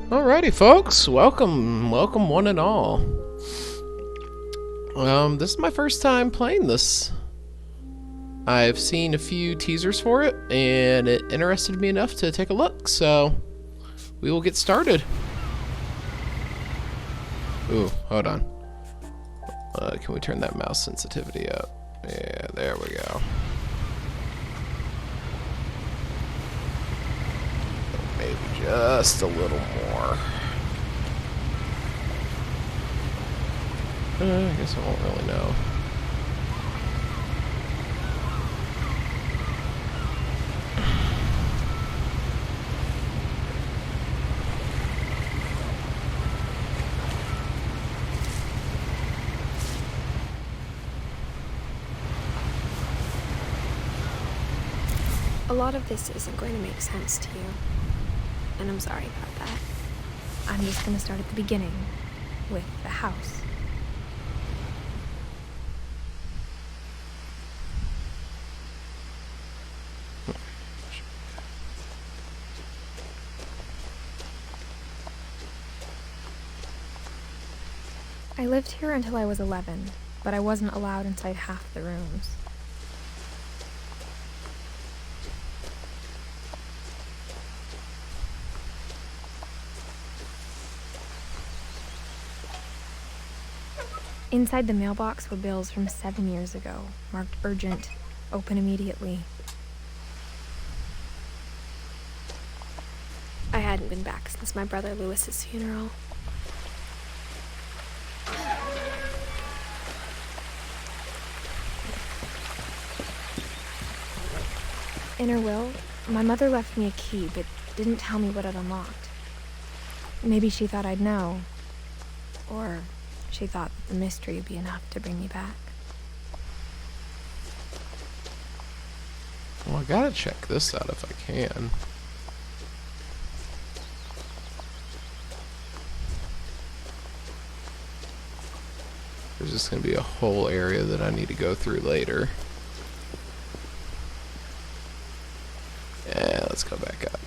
Alrighty, folks. Welcome one and all. This is my first time playing this. I've seen a few teasers for it, and it interested me enough to take a look, so we will get started. Ooh, hold on. Can we turn that mouse sensitivity up? Yeah, there we go. Maybe just a little more. I guess I won't really know. A lot of this isn't going to make sense to you, and I'm sorry about that. I'm just going to start at the beginning, with the house. I lived here until I was 11, but I wasn't allowed inside half the rooms. Inside the mailbox were bills from 7 years ago, marked urgent, open immediately. I hadn't been back since my brother Lewis's funeral. In her will, my mother left me a key, but didn't tell me what it unlocked. Maybe she thought I'd know, or she thought that the mystery would be enough to bring me back. Well, I gotta check this out if I can. There's just gonna be a whole area that I need to go through later. Yeah, let's go back up.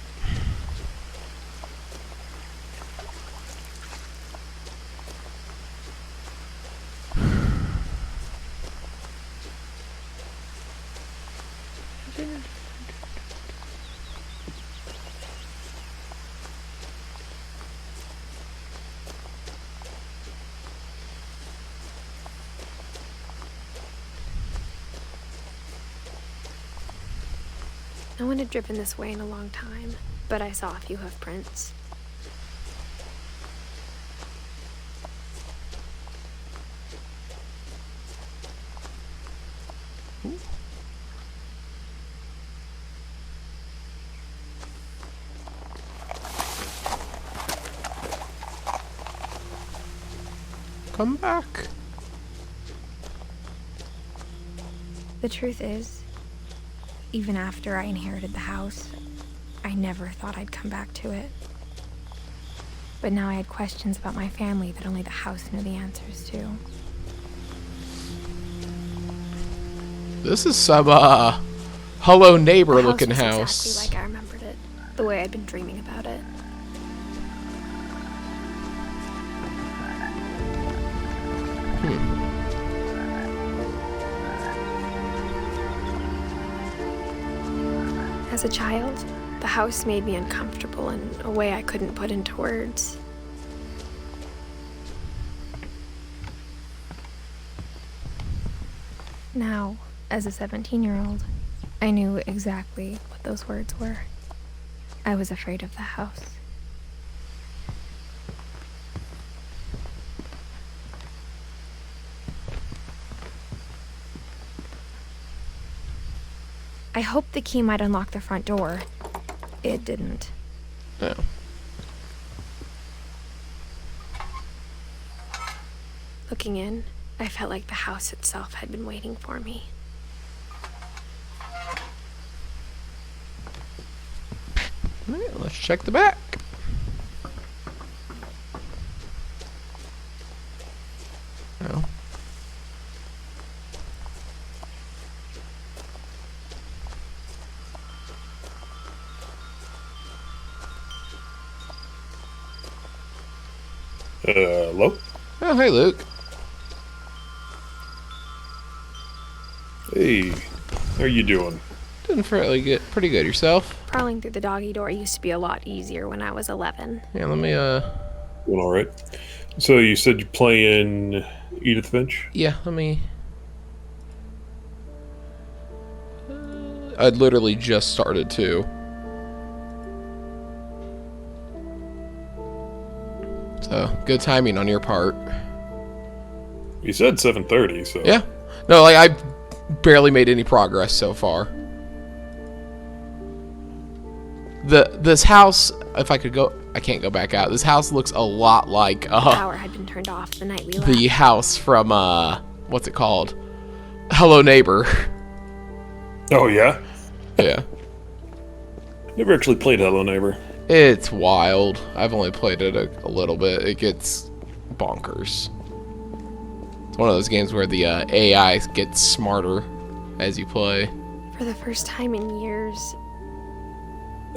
No one had driven this way in a long time, but I saw a few hoof prints. Come back. The truth is, even after I inherited the house, I never thought I'd come back to it. But now I had questions about my family that only the house knew the answers to. This is some, Hello Neighbor looking The house was house. exactly like I remembered it, the way I'd been dreaming about it. As a child, the house made me uncomfortable in a way I couldn't put into words. Now, as a 17-year-old, I knew exactly what those words were. I was afraid of the house. I hoped the key might unlock the front door. It didn't. No. Looking in, I felt like the house itself had been waiting for me. Alright, let's check the back. No. Hello? Oh, hey, Luke. Hey, how are you doing? Doing fairly good. Pretty good. Yourself? Prowling through the doggy door used to be a lot easier when I was 11. Yeah, let me, Doing alright. So you said you're playing Edith Finch? yeah, let me... I literally just started, too. So, good timing on your part. You said 7:30, so... Yeah. No, like, I barely made any progress so far. This house, if I could go... I can't go back out. This house looks a lot like, The power had been turned off the night we left. the house from, what's it called? Hello Neighbor. Oh, yeah? Yeah. Never actually played Hello Neighbor. It's wild. I've only played it a little bit. It gets bonkers. It's one of those games where the AI gets smarter as you play. For the first time in years,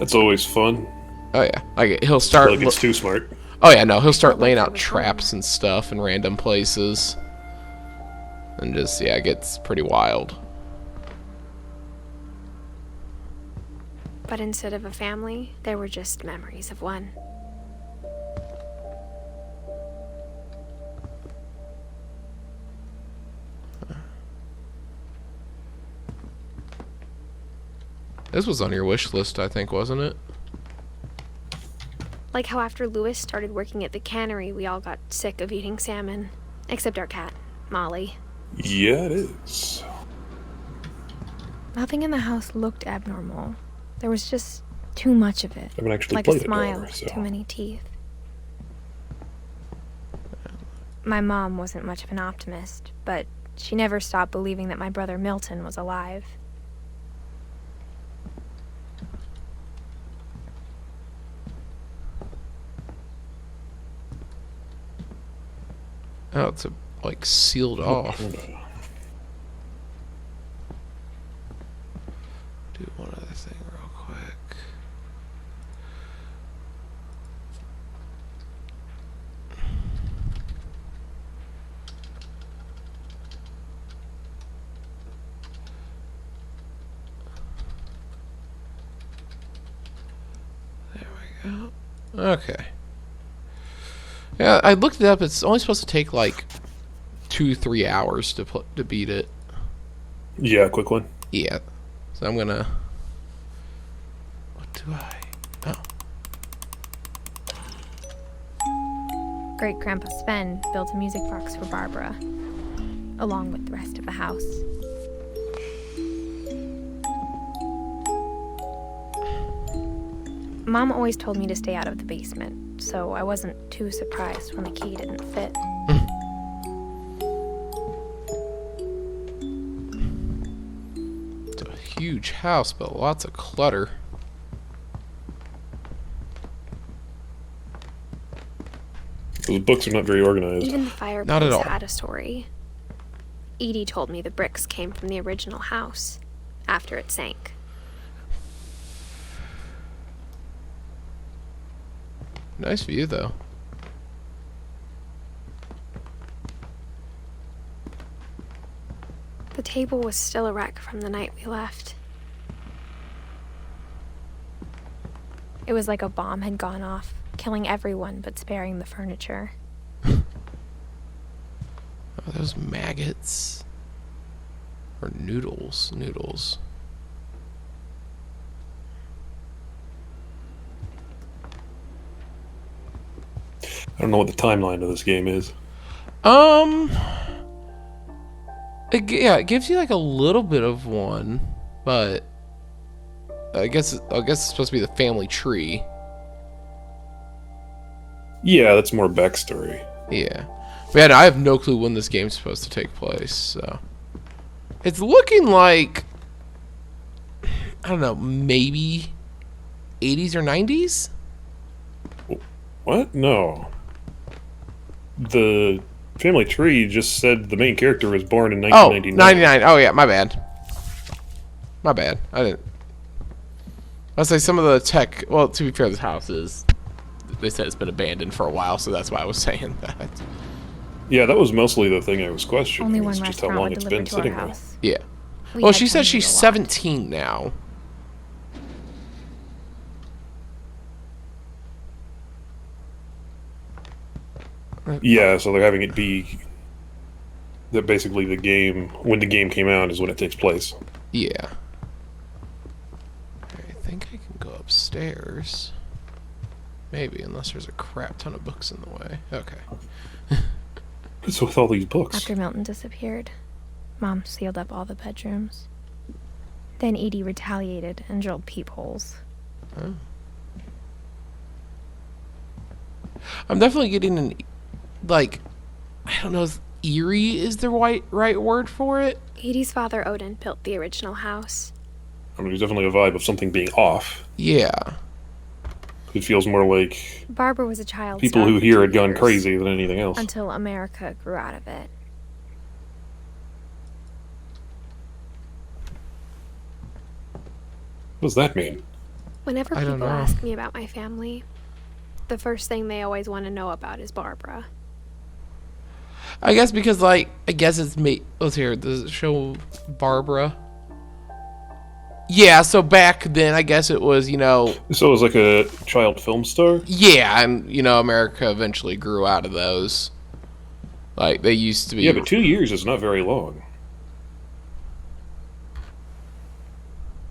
That's always fun. Oh yeah, like he'll start. Like it's too smart. Oh yeah, no, he'll start Felt like laying it out was traps home. and stuff in random places, and just yeah, it gets pretty wild. but instead of a family, there were just memories of one. This was on your wish list, I think, wasn't it? Like how after Lewis started working at the cannery, we all got sick of eating salmon. Except our cat, Molly. Yeah, it is. Nothing in the house looked abnormal. There was just too much of it. I haven't actually Like a played it, smile however, with so... too many teeth. My mom wasn't much of an optimist, but she never stopped believing that my brother Milton was alive. Oh, it's like sealed off. Hold on. Do one other thing real quick. There we go. Okay. Yeah, I looked it up. It's only supposed to take like 2-3 hours to beat it. Yeah, quick one. Yeah. So I'm gonna. What do I? Oh. Great Grandpa Sven built a music box for Barbara, along with the rest of the house. Mom always told me to stay out of the basement, so I wasn't too surprised when the key didn't fit. It's a huge house, but lots of clutter. Those books are not very organized. Even the Not at fireplace all. had a story. Edie told me the bricks came from the original house, after it sank. Nice view, though. The table was still a wreck from the night we left. It was like a bomb had gone off, killing everyone but sparing the furniture. Oh, those maggots. Or noodles. Noodles. I don't know what the timeline of this game is. Yeah, it gives you like a little bit of one, but I guess it's supposed to be the family tree. Yeah, that's more backstory. Yeah. But yeah, no, I have no clue when this game's supposed to take place, so. It's looking like, I don't know, maybe 80s or 90s? What? No. The family tree just said the main character was born in Oh, 1999. 99. Oh, yeah, my bad. My bad. I didn't. I'll say some of the tech, well, to be fair, this house is they said it's been abandoned for a while, so that's why I was saying that. Yeah, that was mostly the thing I was questioning. Only It's one just how restaurant long would it's deliver been to our sitting there. house. Yeah. We Well, had she says to she's move a lot. 17 now. Yeah, so they're having it be that basically the game, when the game came out, is when it takes place. Yeah. I think I can go upstairs. Maybe, unless there's a crap ton of books in the way. Okay. What's with all these books? After Milton disappeared, Mom sealed up all the bedrooms. Then Edie retaliated and drilled peepholes. Oh. I'm definitely getting an, like, I don't know if eerie is the right word for it. Edie's father, Odin, built the original house. I mean, there's definitely a vibe of something being off. Yeah. It feels more like Barbara was a child people star who for here 2 had gone years, crazy than anything else. until America grew out of it. What does that mean? Whenever I don't people know. ask me about my family, the first thing they always want to know about is Barbara. I guess because, like, I guess it's me. Let's hear, does it show Barbara? Yeah, so back then, I guess it was, you know, So it was like a child film star? yeah, and, you know, America eventually grew out of those. Like, they used to be. Yeah, but 2 years is not very long.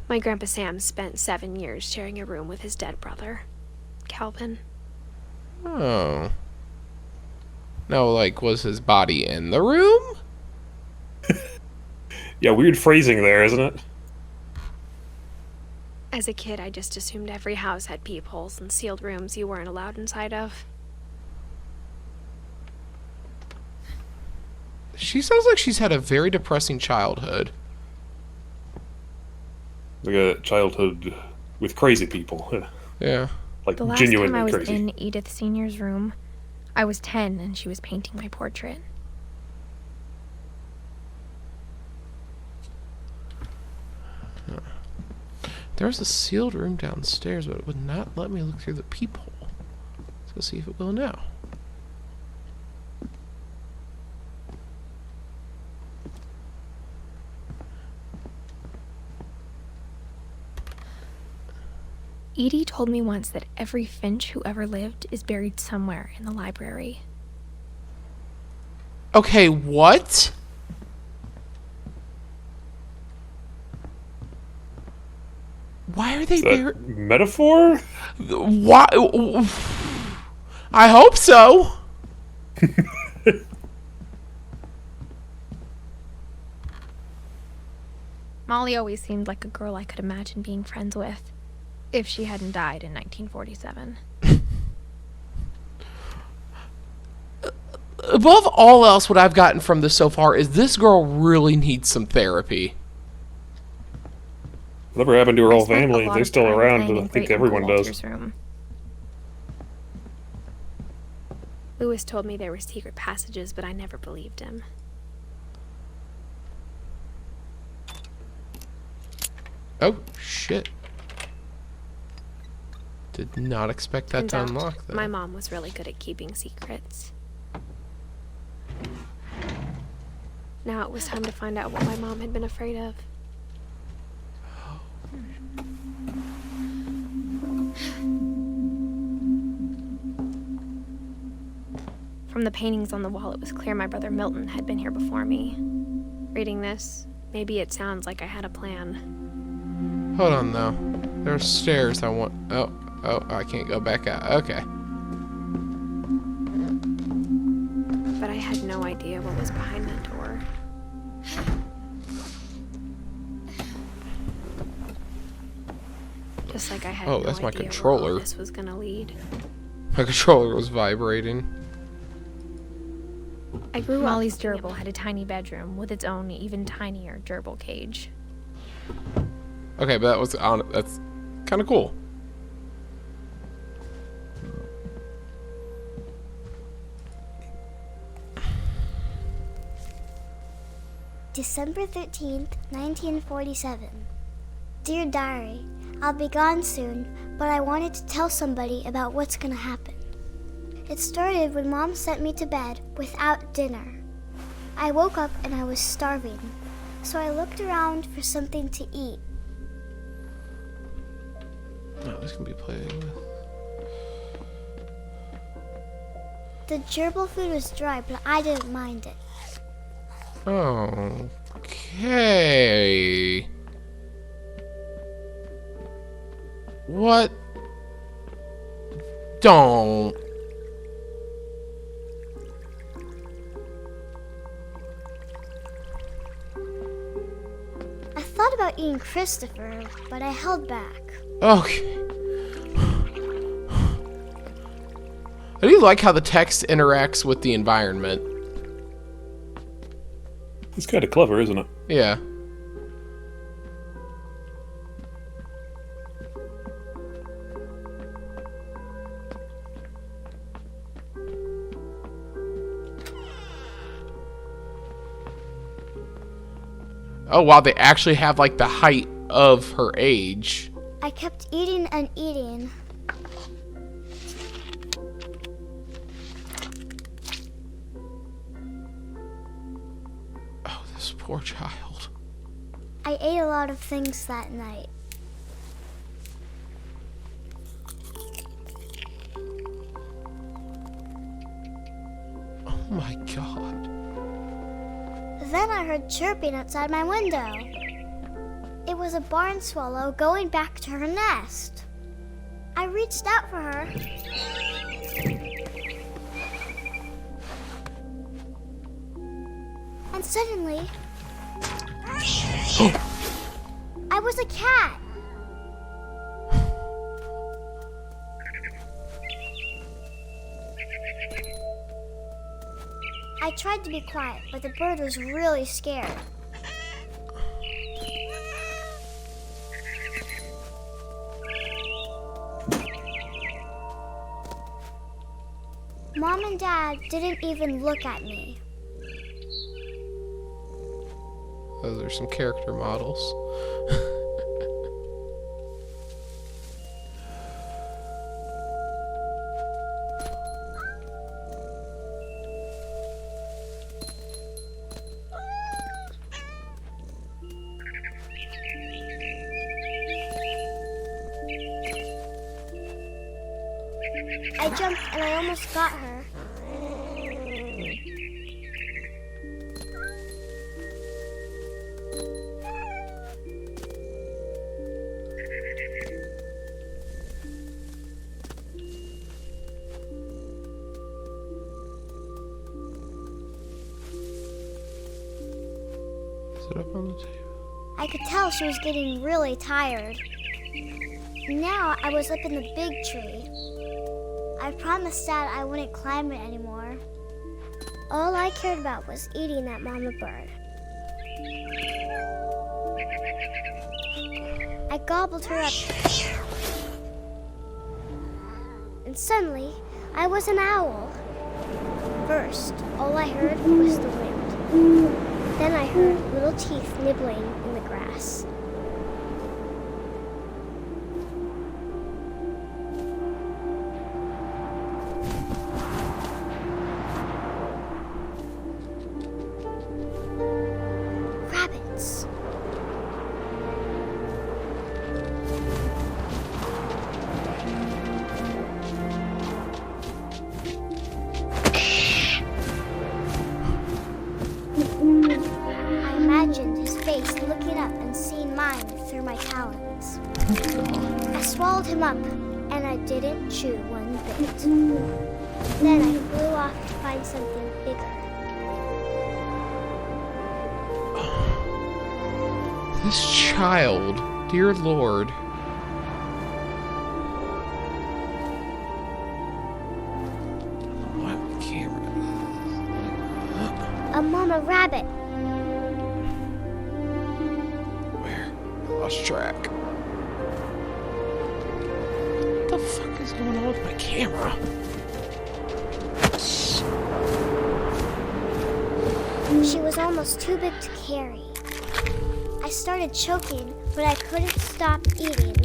My Grandpa Sam spent 7 years sharing a room with his dead brother, Calvin. Oh. No, like, was his body in the room? Yeah, weird phrasing there, isn't it? As a kid, I just assumed every house had peepholes and sealed rooms you weren't allowed inside of. She sounds like she's had a very depressing childhood. Like a childhood with crazy people. Yeah. Like, The last time genuinely I was crazy. in Edith Sr.'s room, I was 10 and she was painting my portrait. There was a sealed room downstairs, but it would not let me look through the peephole. Let's go see if it will now. Edie told me once that every Finch who ever lived is buried somewhere in the library. Okay, what? Why are they Is buried? that metaphor? Why? I hope so. Molly always seemed like a girl I could imagine being friends with, if she hadn't died in 1947. Above all else, what I've gotten from this so far is this girl really needs some therapy. Whatever happened to her I whole spent a family? lot They're of still time around, playing I in think Great everyone Uncle does. Walter's room. Lewis told me there were secret passages, but I never believed him. Oh, shit. Did not expect that Turns to out, unlock that. my mom was really good at keeping secrets. Now it was time to find out what my mom had been afraid of. From the paintings on the wall, it was clear my brother Milton had been here before me. Reading this, maybe it sounds like I had a plan. Hold on, though. There's stairs I want... Oh, I can't go back out. Okay. But I had no idea what was behind that door. Just like I had Oh, no that's my idea where all controller. this was gonna lead. My controller was vibrating. I grew up. Molly's gerbil had a tiny bedroom with its own even tinier gerbil cage. Okay, but that's kind of cool. December 13th, 1947. Dear Diary, I'll be gone soon, but I wanted to tell somebody about what's gonna happen. It started when Mom sent me to bed without dinner. I woke up and I was starving, so I looked around for something to eat. Oh, this can be played with. The gerbil food was dry, but I didn't mind it. Okay. What? Don't. I thought about eating Christopher, but I held back. Okay. I do like how the text interacts with the environment. It's kind of clever, isn't it? Yeah. Oh wow, they actually have like the height of her age. I kept eating and eating. Oh, this poor child. I ate a lot of things that night. Oh my god. Then I heard chirping outside my window. It was a barn swallow going back to her nest. I reached out for her. And suddenly, I was a cat. I tried to be quiet, but the bird was really scared. Mom and Dad didn't even look at me. Those are some character models. I jumped and I almost got her. Sit up on the table. I could tell she was getting really tired. Now I was up in the big tree. I promised Dad I wouldn't climb it anymore. All I cared about was eating that mama bird. I gobbled her up. And suddenly, I was an owl. First, all I heard was the wind. Then I heard little teeth nibbling in the grass. Rabbits. I imagined his face looking up and seeing mine through my talons. I swallowed him up, and I didn't chew one bit. Then I flew off to find something bigger. This child, dear Lord. What camera? A mama rabbit. Where? Lost track. What the fuck is going on with my camera? She was almost too big to carry. I started choking, but I couldn't stop eating.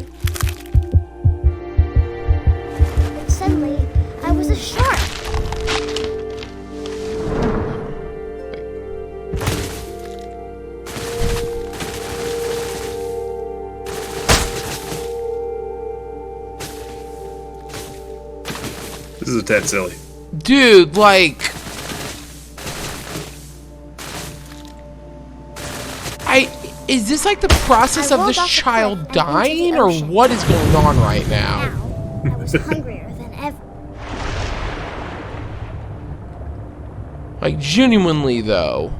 And suddenly, I was a shark. This is a tad silly. Dude, like... Is this like the process of this child dying, or what is going on right now? Now, I was hungrier than ever. Like, genuinely, though.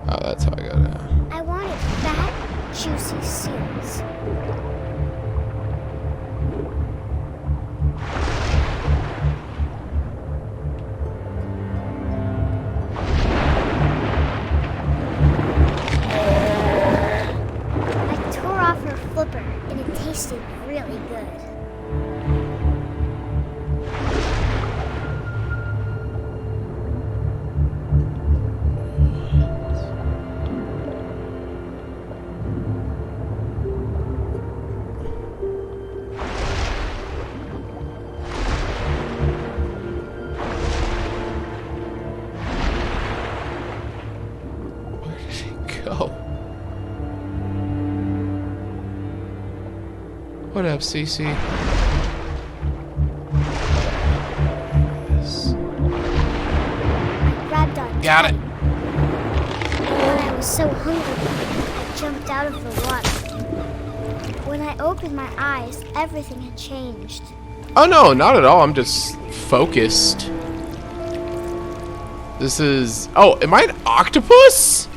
Oh, that's how I gotta... I wanted fat, juicy seals. I tore off her flipper, and it tasted really good. Where did he go? What up, Cece? Yes. Grabbed on Got it. tight. When I was so hungry, I jumped out of the water. When I opened my eyes, everything had changed. Oh no, not at all. I'm just focused. This is... Oh, am I an octopus?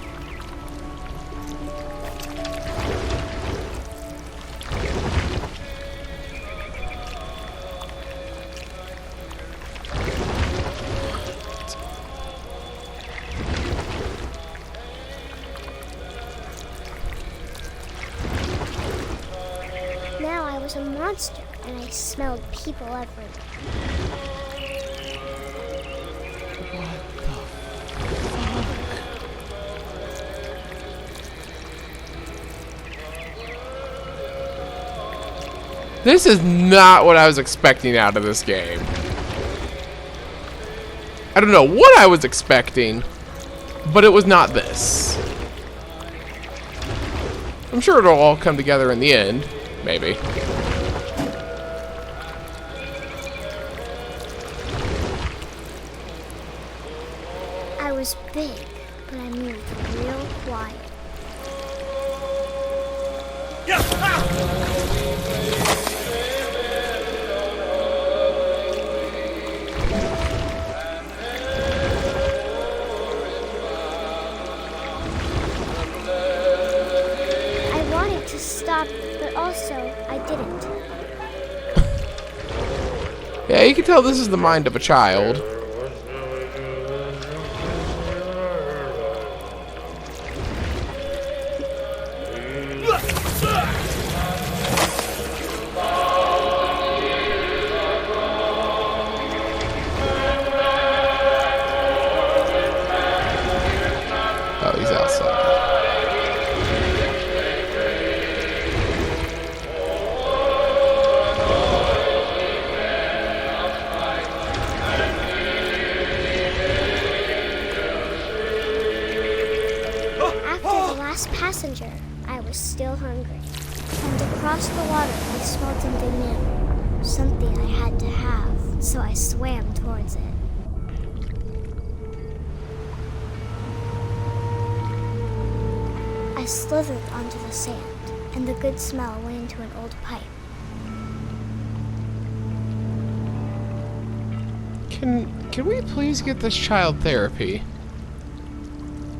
Now I was a monster, and I smelled people everywhere. This is not what I was expecting out of this game. I don't know what I was expecting, but it was not this. I'm sure it'll all come together in the end, maybe. I was big, but I moved real quiet. I wanted to stop, but also I didn't. Yeah, you can tell this is the mind of a child. Oh, he's outside. After the last passenger, I was still hungry. And across the water, I smelled something new. Something I had to have, so I swam towards it. I slithered onto the sand, and the good smell went into an old pipe. Can we please get this child therapy?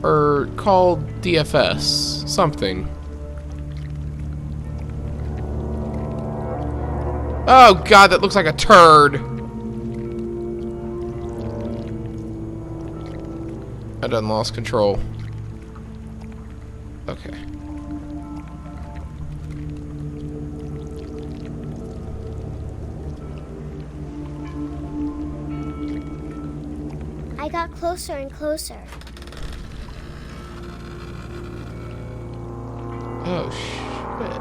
Or call DFS. Something. Oh god, that looks like a turd. I done lost control. Okay. I got closer and closer. Oh, shit.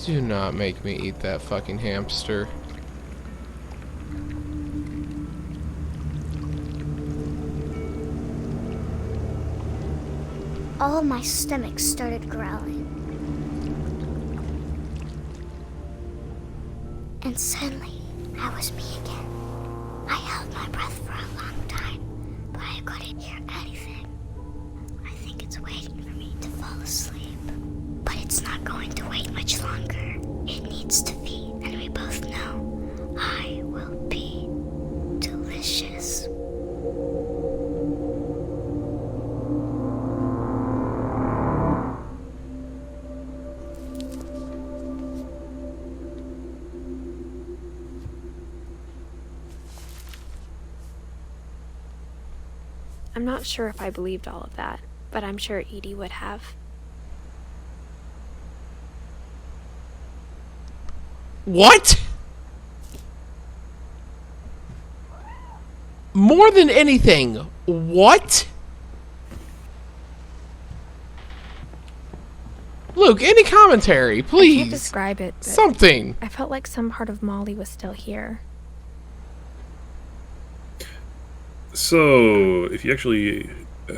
Do not make me eat that fucking hamster. All of my stomach started growling. And suddenly, I was me again. I held my breath for a long time, but I couldn't hear anything. I think it's waiting for me to fall asleep. But it's not going to wait much longer. It needs to feed, and we both know I will be delicious. I'm not sure if I believed all of that, but I'm sure Edie would have. What? More than anything, what? Luke, any commentary, I can't please? describe it, but Something. I felt like some part of Molly was still here. So, if you actually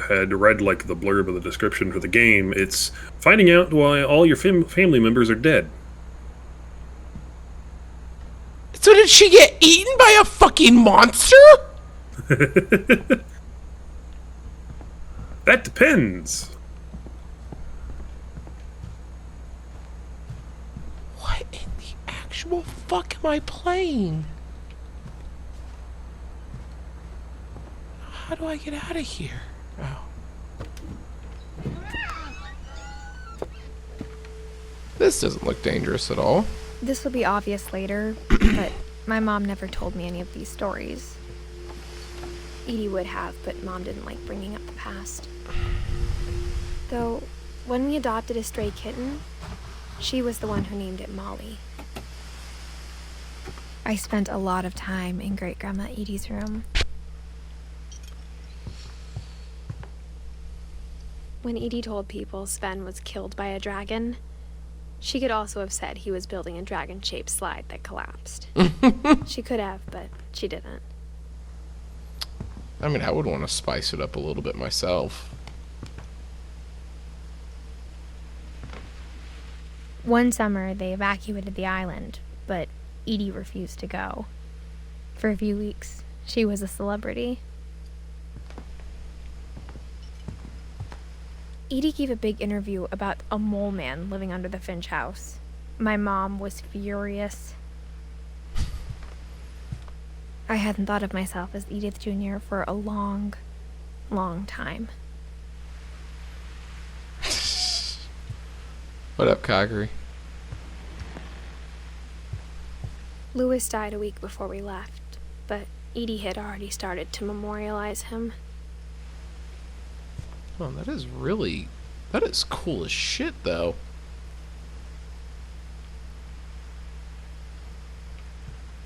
had read like the blurb of the description for the game, it's finding out why all your family members are dead. So did she get eaten by a fucking monster? That depends. What in the actual fuck am I playing? How do I get out of here? Oh. This doesn't look dangerous at all. This will be obvious later, but my mom never told me any of these stories. Edie would have, but Mom didn't like bringing up the past. Though, when we adopted a stray kitten, she was the one who named it Molly. I spent a lot of time in Great-Grandma Edie's room. When Edie told people Sven was killed by a dragon, she could also have said he was building a dragon-shaped slide that collapsed. She could have, but she didn't. I mean, I would want to spice it up a little bit myself. One summer, they evacuated the island, but Edie refused to go. For a few weeks, she was a celebrity. Edie gave a big interview about a mole man living under the Finch house. My mom was furious. I hadn't thought of myself as Edith Jr. for a long, long time. What up, Cockery? Lewis died a week before we left, but Edie had already started to memorialize him. Oh, that is cool as shit, though.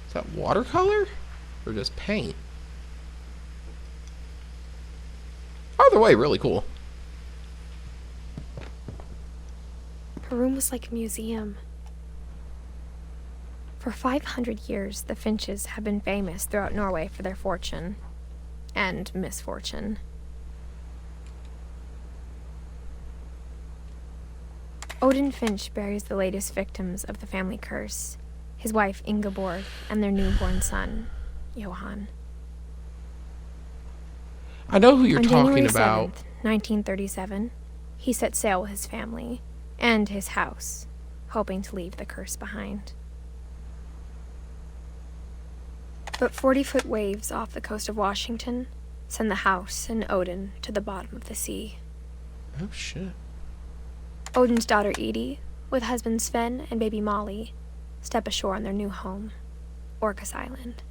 Is that watercolor? Or just paint? Either way, really cool. Her room was like a museum. For 500 years, the Finches have been famous throughout Norway for their fortune and misfortune. Odin Finch buries the latest victims of the family curse, his wife Ingeborg and their newborn son, Johan. I know who you're On talking January about. 7th, 1937, he set sail with his family and his house, hoping to leave the curse behind. But 40-foot waves off the coast of Washington send the house and Odin to the bottom of the sea. Oh, shit. Odin's daughter Edie, with husband Sven and baby Molly, step ashore on their new home, Orcas Island.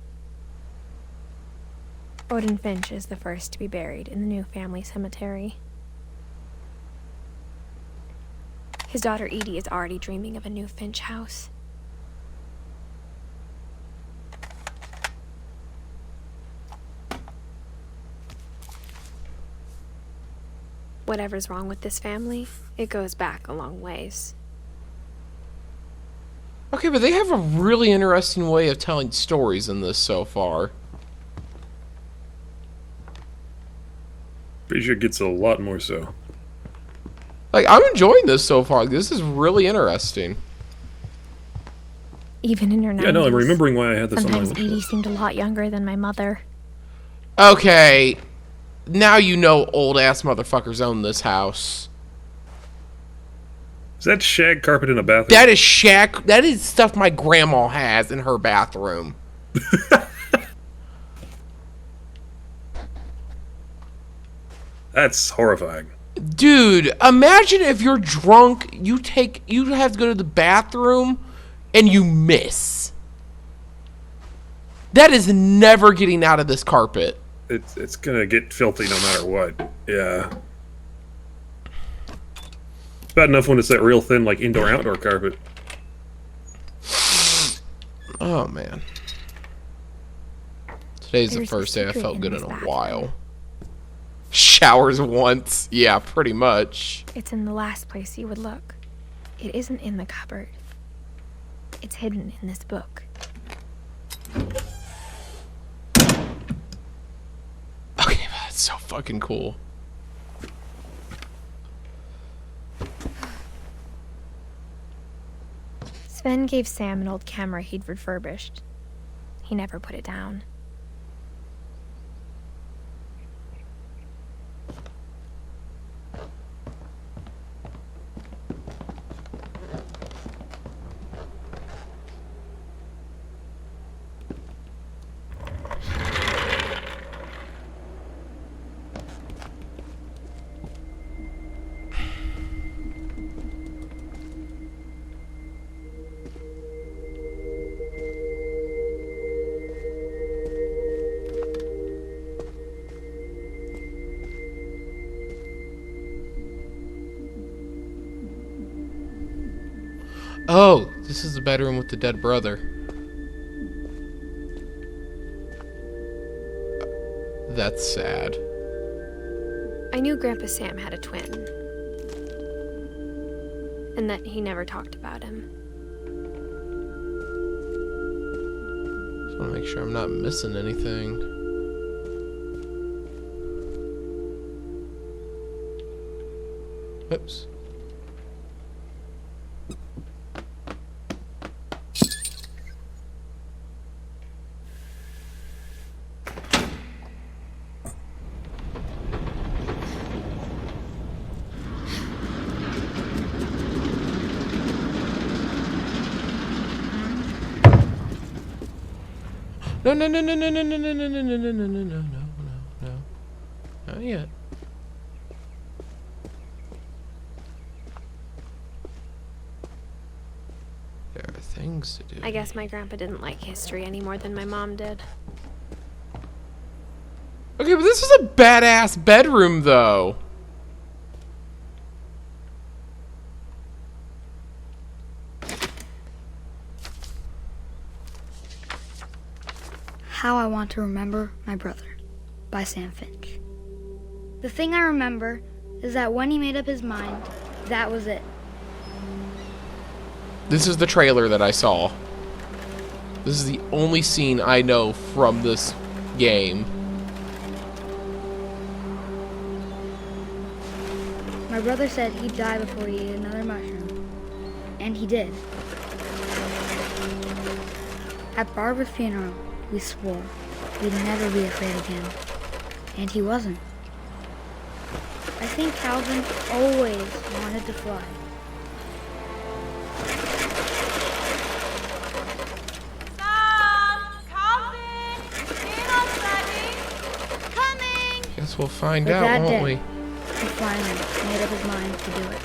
Odin Finch is the first to be buried in the new family cemetery. His daughter Edie is already dreaming of a new Finch house. Whatever's wrong with this family, it goes back a long ways. Okay, but they have a really interesting way of telling stories in this so far. Pretty sure it gets a lot more so. Like, I'm enjoying this so far. This is really interesting. Even in her 90s. Yeah, no, I'm remembering why I had this on my sometimes wish Edie list. seemed a lot younger than my mother. Okay. Now you know old-ass motherfuckers own this house. Is that shag carpet in a bathroom? That is shack. That is stuff my grandma has in her bathroom. That's horrifying. Dude, imagine if you're drunk, you have to go to the bathroom, and you miss. That is never getting out of this carpet. It's gonna get filthy no matter what. Yeah. It's bad enough when it's that real thin, like, indoor-outdoor carpet. Oh, man. Today's the There's a first day I secret felt in good in this a bathroom. while. Showers once. Yeah, pretty much. It's in the last place you would look. It isn't in the cupboard. It's hidden in this book. Okay, that's so fucking cool. Sven gave Sam an old camera he'd refurbished. He never put it down. Oh, this is the bedroom with the dead brother. That's sad. I knew Grandpa Sam had a twin. And that he never talked about him. Just want to make sure I'm not missing anything. Oops. No, no, no, no, no, no, no, no, no, no, no, no, no, no, no, no. Not yet. There are things to do. I guess my grandpa didn't like history any more than my mom did. Okay, but this is a badass bedroom, though. How I Want to Remember My Brother by Sam Finch. The thing I remember is that when he made up his mind, that was it. This is the trailer that I saw. This is the only scene I know from this game. My brother said he'd die before he ate another mushroom. And he did. At Barbara's funeral, we swore we'd never be afraid again. And he wasn't. I think Calvin always wanted to fly. Guess we'll find But out, that won't day, we? He finally made up his mind to do it.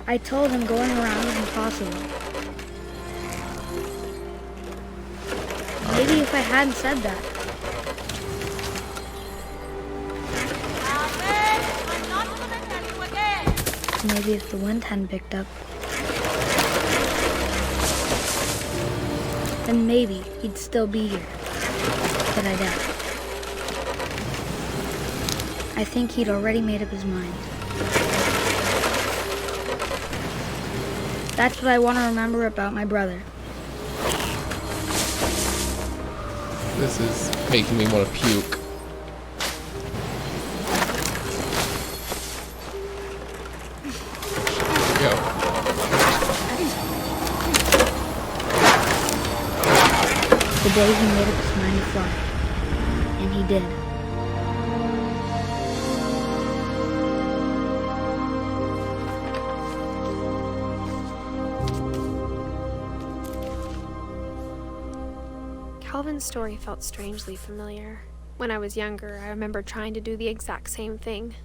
I told him going around was impossible. Maybe if I hadn't said that. Maybe if the wind hadn't picked up, then maybe he'd still be here. But I doubt it. I think he'd already made up his mind. That's what I want to remember about my brother. This is making me want to puke. Go. The day he made up his mind to fly. And he did. Calvin's story felt strangely familiar. When I was younger, I remember trying to do the exact same thing.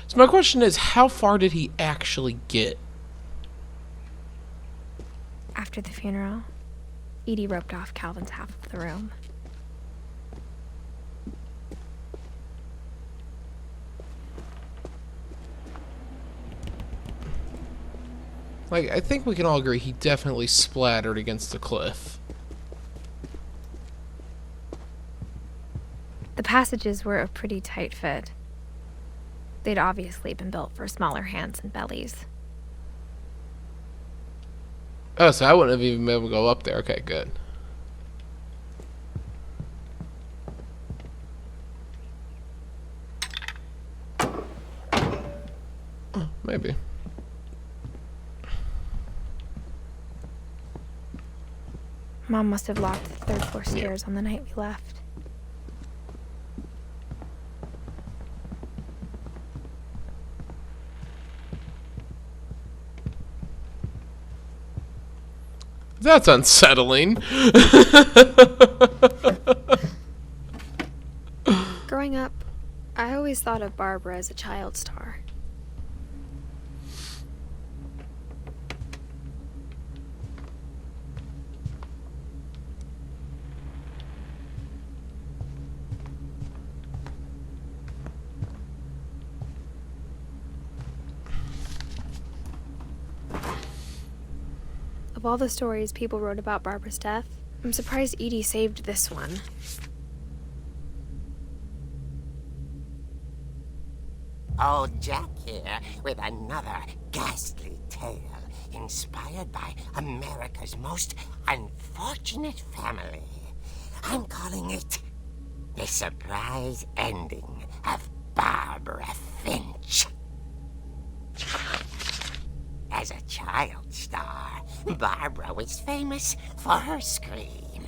So my question is, how far did he actually get? After the funeral, Edie roped off Calvin's half of the room. Like, I think we can all agree he definitely splattered against the cliff. The passages were a pretty tight fit. They'd obviously been built for smaller hands and bellies. Oh, so I wouldn't have even been able to go up there. Okay, good. Oh, maybe. Mom must have locked the third floor stairs on the night we left. That's unsettling. Growing up, I always thought of Barbara as a child star. Of all the stories people wrote about Barbara's death, I'm surprised Edie saved this one. Old Jack here with another ghastly tale inspired by America's most unfortunate family. I'm calling it The Surprise Ending of Barbara Finch. As a child star, Barbara was famous for her scream.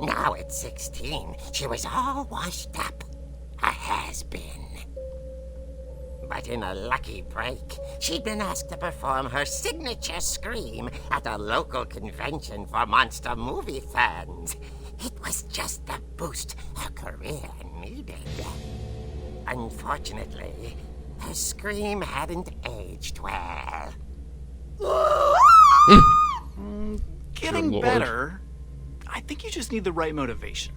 Now at 16, she was all washed up. A has-been. But in a lucky break, she'd been asked to perform her signature scream at a local convention for monster movie fans. It was just the boost her career needed. Unfortunately, her scream hadn't aged well. Getting Lord. better. I think you just need the right motivation.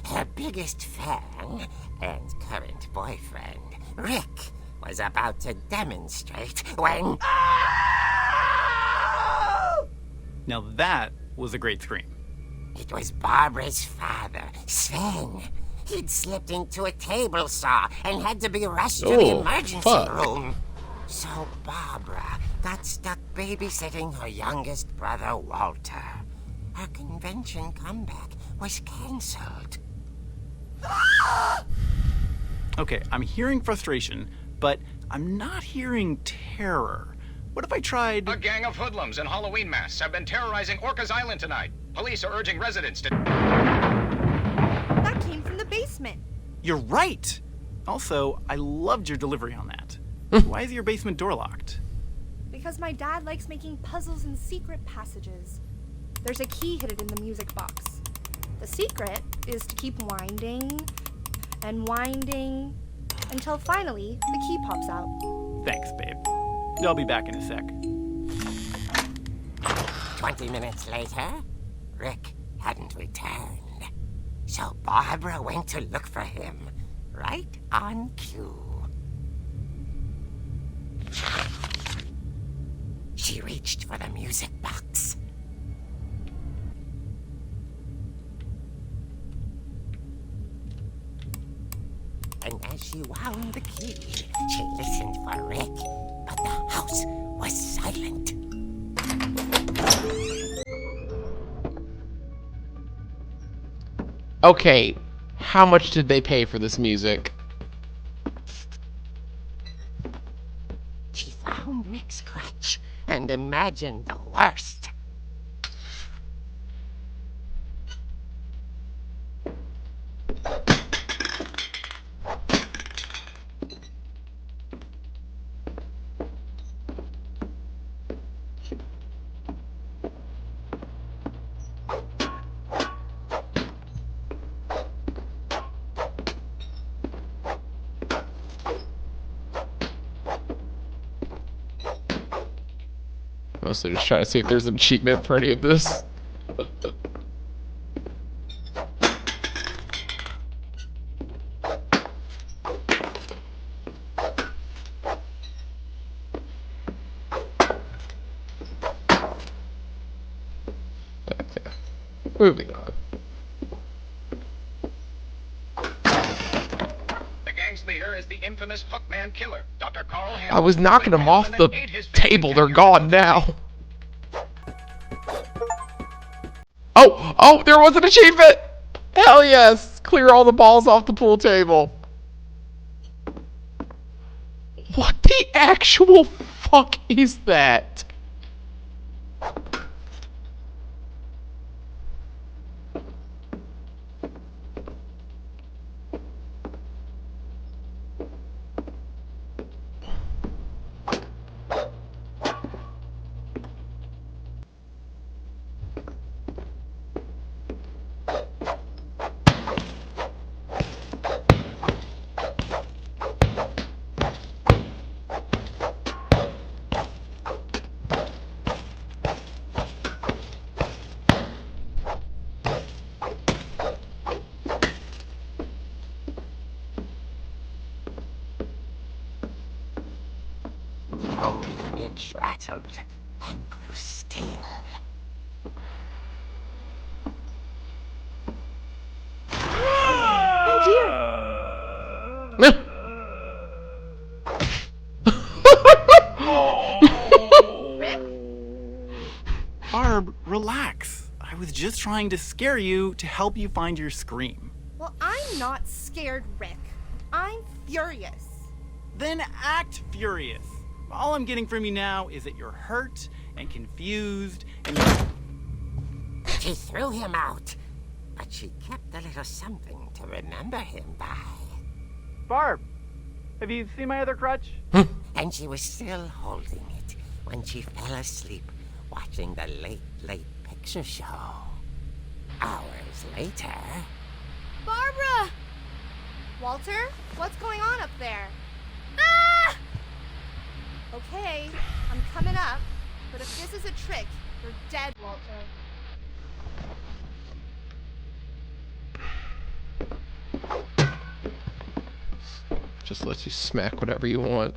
Her biggest fan and current boyfriend, Rick, was about to demonstrate when... Now that was a great scream. It was Barbara's father, Sven. He'd slipped into a table saw and had to be rushed to the Oh, emergency fuck. room. So Barbara got stuck babysitting her youngest brother, Walter. Her convention comeback was cancelled. Okay, I'm hearing frustration, but I'm not hearing terror. What if I tried... A gang of hoodlums in Halloween masks have been terrorizing Orcas Island tonight. Police are urging residents to... That came from the basement. You're right! Also, I loved your delivery on that. Why is your basement door locked? Because my dad likes making puzzles and secret passages. There's a key hidden in the music box. The secret is to keep winding and winding until finally the key pops out. Thanks, babe. I'll be back in a sec. 20 minutes later, Rick hadn't returned. So Barbara went to look for him, right on cue. She reached for the music box. And as she wound the key, she listened for Rick, but the house was silent. Okay, how much did they pay for this music? She found Rick's crutch and imagined the worst. Mostly just trying to see if there's an achievement for any of this. Okay. Moving on. The gang's leader is the infamous Hookman killer, Dr. Carl Hammond. I was knocking them off the table. They're gone now. Oh, there was an achievement! Hell yes! Clear all the balls off the pool table. What the actual fuck is that? It rattled and grew still. Barb, relax. I was just trying to scare you to help you find your scream. Well, I'm not scared, Rick. I'm furious. Then act furious. All I'm getting from you now is that you're hurt and confused and She threw him out, but she kept a little something to remember him by. Barb, have you seen my other crutch? And she was still holding it when she fell asleep watching the late picture show. Hours later... Barbara! Walter, what's going on up there? Ah! Okay, I'm coming up, but if this is a trick, you're dead, Walter. Just lets you smack whatever you want.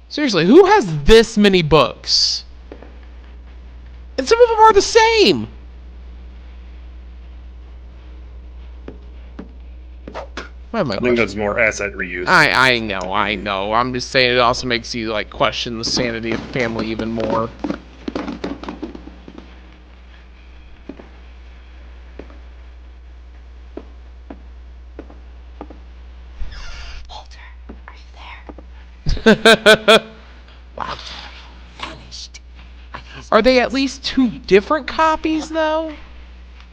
Seriously, who has this many books? And some of them are the same. I think that's more asset reuse. I know. I'm just saying it also makes you like question the sanity of family even more. Walter, are you there? Walter vanished. Are they at least two different copies though?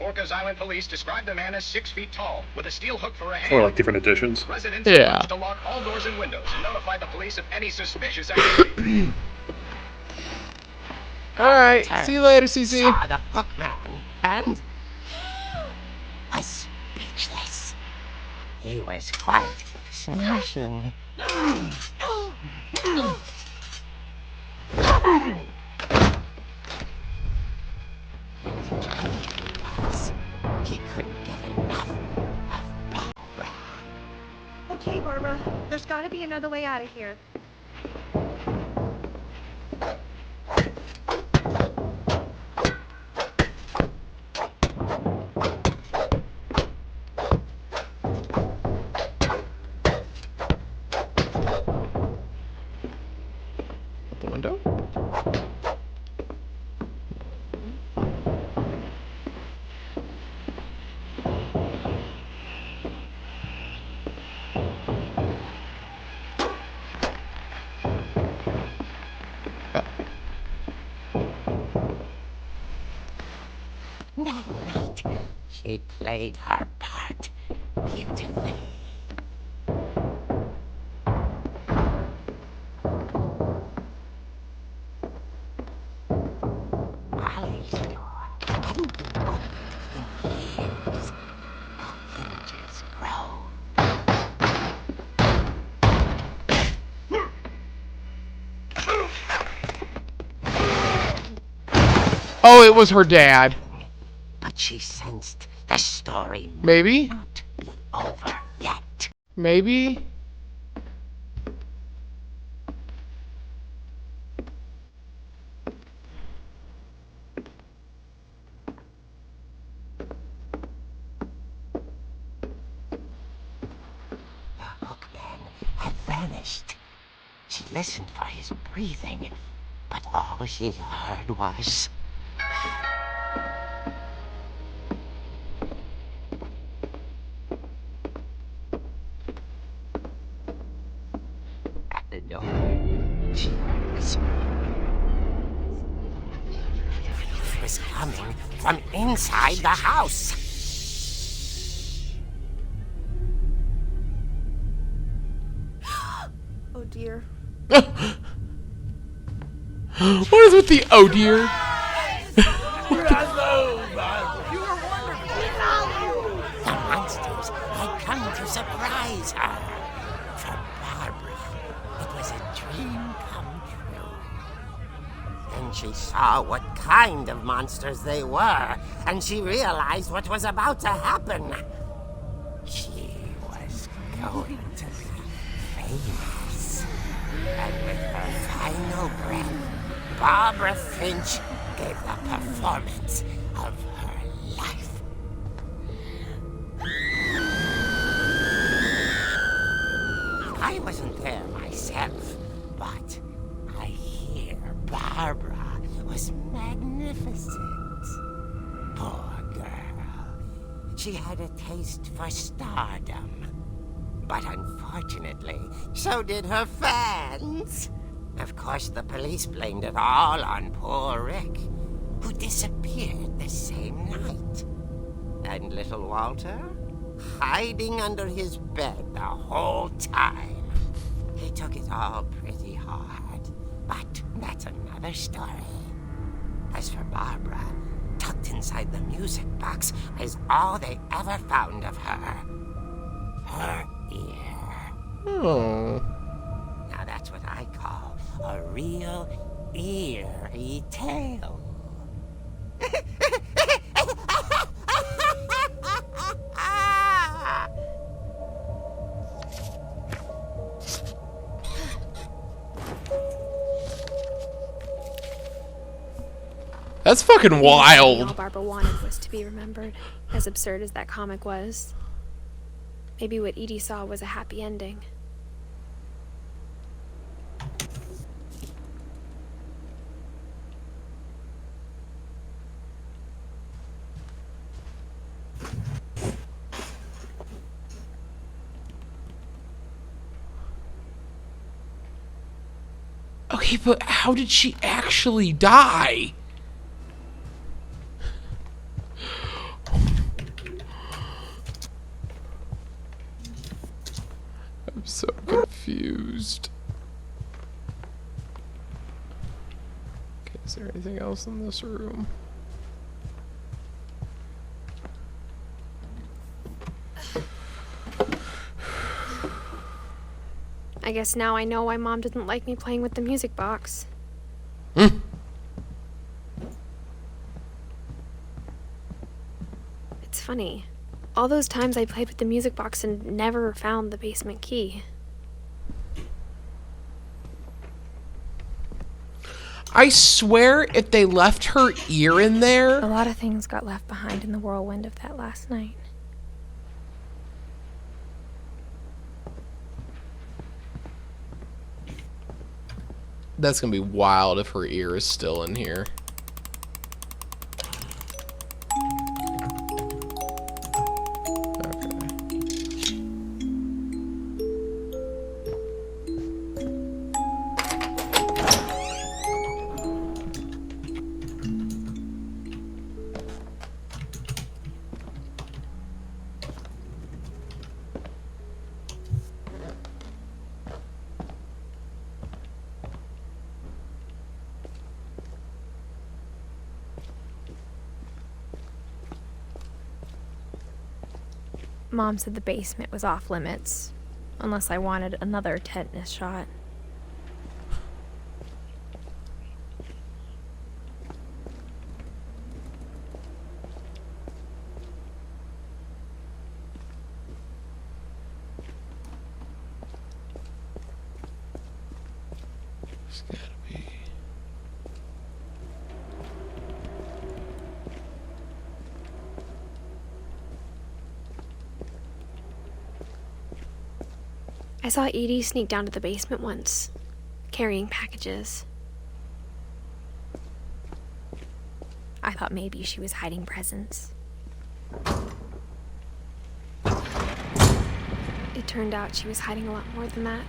Orcas Island police described the man as 6 feet tall, with a steel hook for a hand. Or like different editions. Residents Yeah. urged to lock all doors and windows and notify the police of any suspicious activity. Alright, see you later, CC. Saw the hook man and was He was quite smashing. He couldn't get enough of Barbara. Okay, Barbara, there's gotta be another way out of here. The window? Right. She played her part beautifully. Ollie's door. Years. Inches grow. Oh, it was her dad. But she sensed the story Maybe? not be over yet. Maybe? The hookman had vanished. She listened for his breathing, but all she heard was... At the door, she heard whispering. It was coming from inside the house. Oh dear. What is with the oh dear? The monsters had come to surprise her. For Barbara, it was a dream come true. Then she saw what kind of monsters they were, and she realized what was about to happen. She was going to be famous. And with her final breath, Barbara Finch gave the performance of her life. I wasn't there myself, but I hear Barbara was magnificent. Poor girl. She had a taste for stardom. But unfortunately, so did her fans. Of course, the police blamed it all on poor Rick, who disappeared the same night. And little Walter? Hiding under his bed the whole time. He took it all pretty hard, but that's another story. As for Barbara, tucked inside the music box is all they ever found of her. Her ear. Oh. Now that's what I call a real eerie tale. That's fucking All wild. Barbara wanted was to be remembered, as absurd as that comic was. Maybe what Edie saw was a happy ending. Okay, but how did she actually die? I'm so confused. Okay, is there anything else in this room? guess now I know why Mom didn't like me playing with the music box. Hmm. It's funny. All those times I played with the music box and never found the basement key. I swear if they left her ear in there... A lot of things got left behind in the whirlwind of that last night. That's gonna be wild if her ear is still in here. Mom said the basement was off limits, unless I wanted another tetanus shot. It's gotta be... I saw Edie sneak down to the basement once, carrying packages. I thought maybe she was hiding presents. It turned out she was hiding a lot more than that.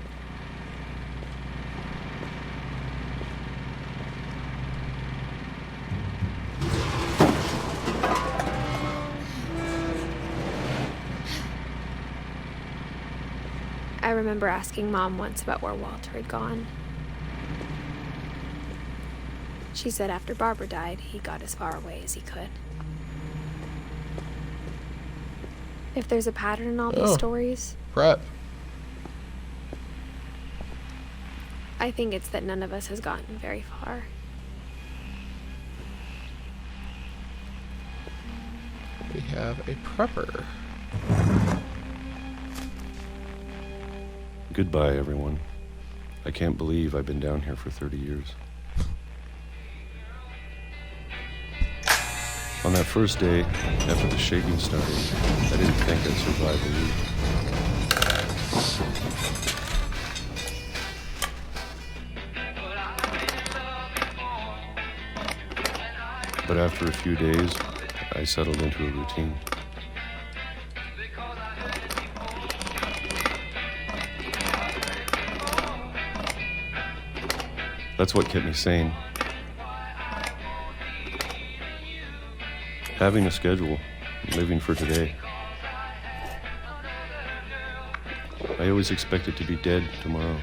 I remember asking Mom once about where Walter had gone. She said after Barbara died, he got as far away as he could. If there's a pattern in all these stories, Prep. I think it's that none of us has gotten very far. We have a prepper. Goodbye, everyone. I can't believe I've been down here for 30 years. On that first day, after the shaking started, I didn't think I'd survive a week. But after a few days, I settled into a routine. That's what kept me sane. Having a schedule, living for today. I always expected to be dead tomorrow.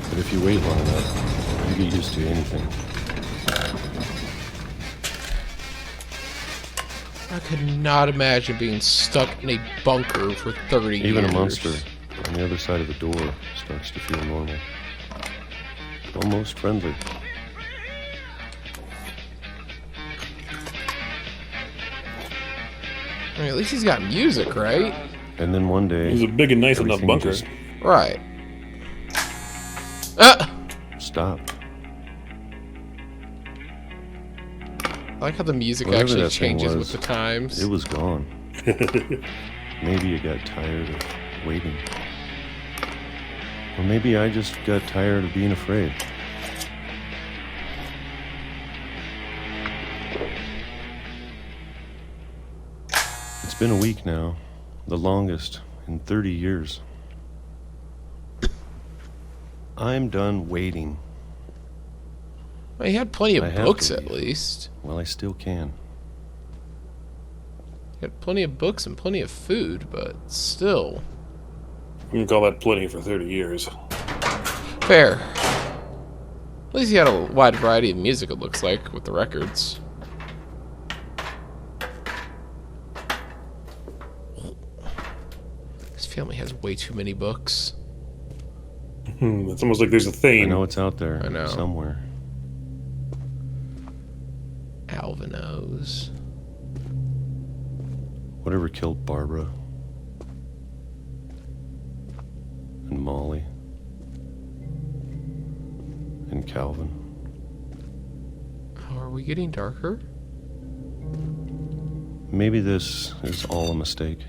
But if you wait long enough, you get used to anything. I could not imagine being stuck in a bunker for 30 years. Even a monster on the other side of the door starts to feel normal. Almost friendly. I mean, at least he's got music, right? And then one day... It was a big and nice enough bunker. Right. Stopped. I like how the music Whatever actually that thing changes was, with the times. It was gone. Maybe you got tired of waiting. Or maybe I just got tired of being afraid. It's been a week now, the longest in 30 years. I'm done waiting. Well, he had plenty of books, at least. Well, I still can. He had plenty of books and plenty of food, but still. You can call that plenty for 30 years. Fair. At least he had a wide variety of music, it looks like, with the records. family has way too many books. It's almost like there's a I theme. know it's out there. I know. Somewhere. Alvinos. Whatever killed Barbara. And Molly. And Calvin. Oh, are we getting darker? Maybe this is all a mistake.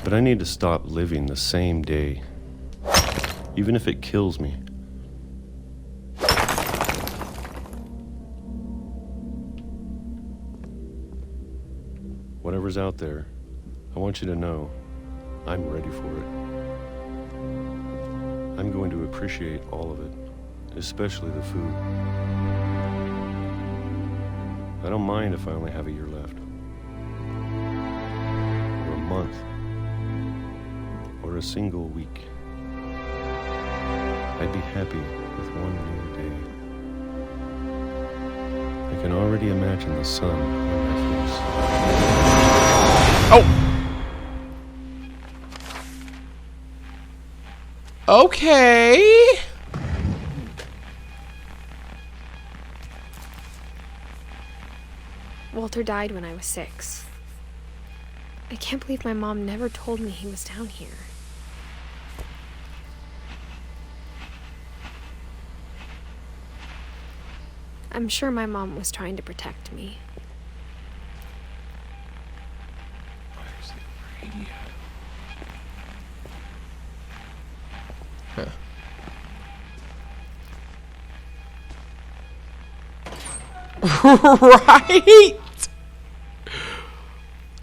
But I need to stop living the same day, even if it kills me. Whatever's out there, I want you to know I'm ready for it. I'm going to appreciate all of it, especially the food. I don't mind if I only have a year left, or a month, or a single week. I'd be happy with one new day. I can already imagine the sun on my face. Oh! Okay. Walter died when I was 6. I can't believe my mom never told me he was down here. I'm sure my mom was trying to protect me. Where's the radio? Huh. Right?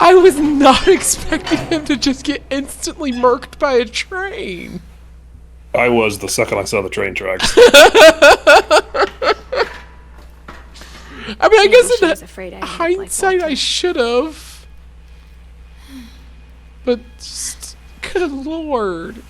I was not expecting him to just get instantly murked by a train. I was the second I saw the train tracks. I mean, I guess she in was afraid I ended up like hindsight, Walter. I should have. But just, good lord.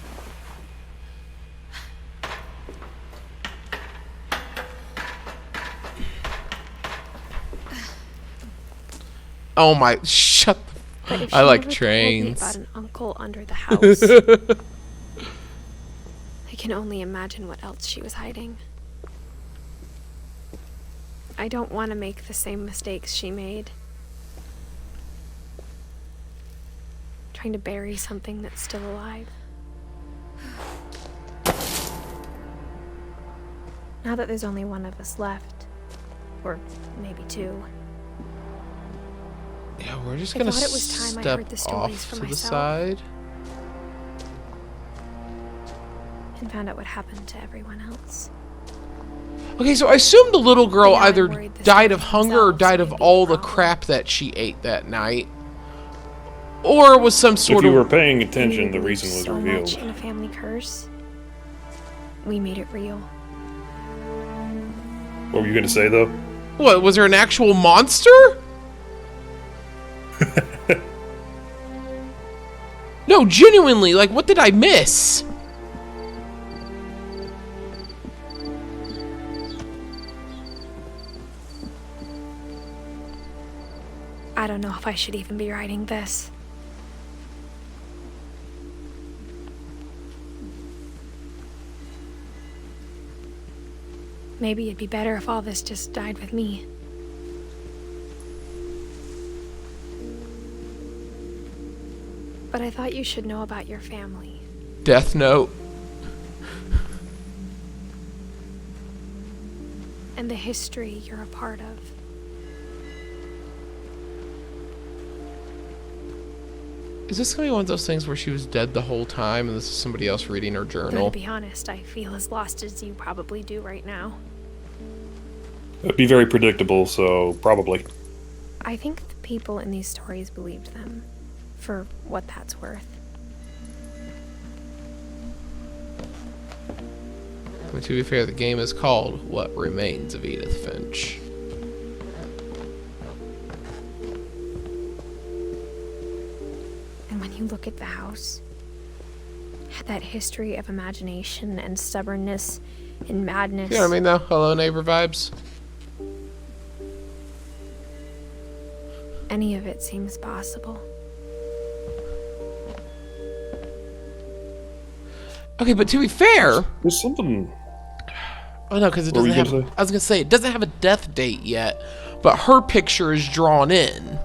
Oh my, shut the But if I she like never trains. told me about an uncle under the house, I can only imagine what else she was hiding. I don't want to make the same mistakes she made. Trying to bury something that's still alive. Now that there's only one of us left, or maybe 2, Yeah, we're just I gonna thought it was time I step heard the stories off for to the myself. side. and found out what happened to everyone else. Okay, so I assume the little girl But now I'm either worried the died of stories hunger or themselves died may of be the all the problem. crap that she ate that night. Or was some If sort you were of... paying We attention, the believed reason was so revealed. much in a family curse. We made it real. What were you going to say, though? What, was there an actual monster? No, genuinely, like, what did I miss? I don't know if I should even be writing this. Maybe it'd be better if all this just died with me. But I thought you should know about your family. Death Note. And the history you're a part of. Is this gonna be one of those things where she was dead the whole time and this is somebody else reading her Though, journal? to be honest, I feel as lost as you probably do right now. It'd be very predictable, so probably. I think the people in these stories believed them, for what that's worth. But to be fair, the game is called What Remains of Edith Finch. And when you look at the house, that history of imagination and stubbornness and madness. You know what I mean, though? Hello, neighbor vibes. Any of it seems possible. Okay, but to be fair, There's something. oh no, because it What were doesn't you have. gonna say? I was gonna say it doesn't have a death date yet, but her picture is drawn in.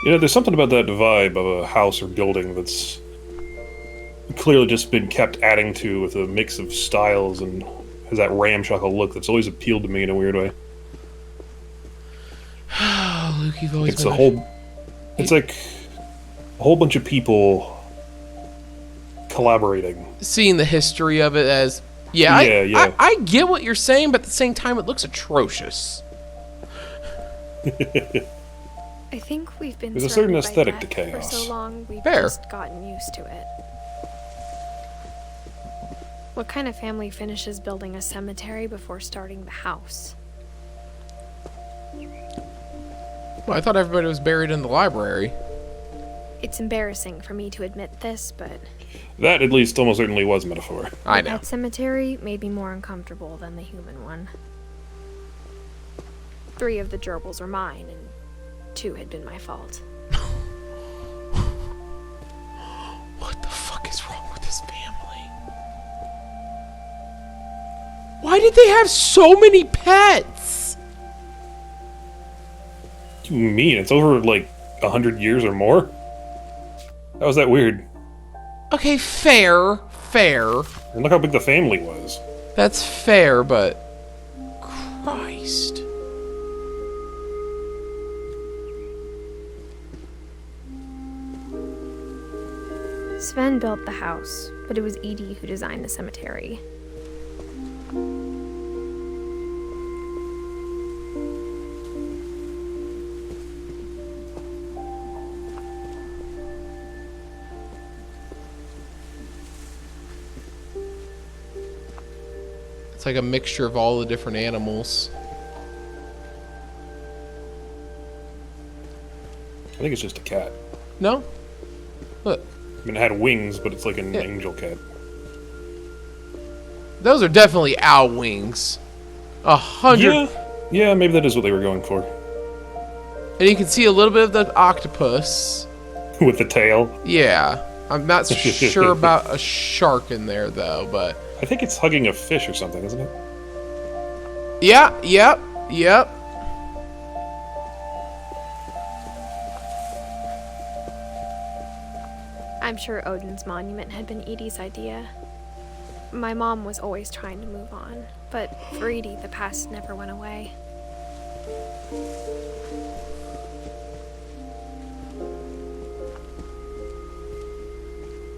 You know, there's something about that vibe of a house or building that's clearly just been kept adding to with a mix of styles and has that ramshackle look that's always appealed to me in a weird way. Oh, Luke, you've always It's been a whole. It's like a whole bunch of people collaborating. seeing the history of it as yeah, I get what you're saying, but at the same time, it looks atrocious. I think we've been There's a certain surrounded by aesthetic to death chaos. for so long we've Fair. just gotten used to it. What kind of family finishes building a cemetery before starting the house? Well, I thought everybody was buried in the library. It's embarrassing for me to admit this, but That at least almost certainly was metaphor. I know. that cemetery made me more uncomfortable than the human one. 3 of the gerbils were mine, and 2 had been my fault. What the fuck is wrong with this family? Why did they have so many pets? What do you mean? It's over like 100 years or more? How was that weird? Okay, fair. And look how big the family was. That's fair, but Christ. Sven built the house, but it was Edie who designed the cemetery. It's like a mixture of all the different animals. I think it's just a cat. No? Look. I mean, it had wings, but it's like an angel cat. Those are definitely owl wings. 100. Yeah, maybe that is what they were going for. And you can see a little bit of the octopus. With the tail. Yeah. I'm not sure about a shark in there, though, but... I think it's hugging a fish or something, isn't it? Yeah, yep. I'm sure Odin's monument had been Edie's idea. My mom was always trying to move on, but for Edie, the past never went away.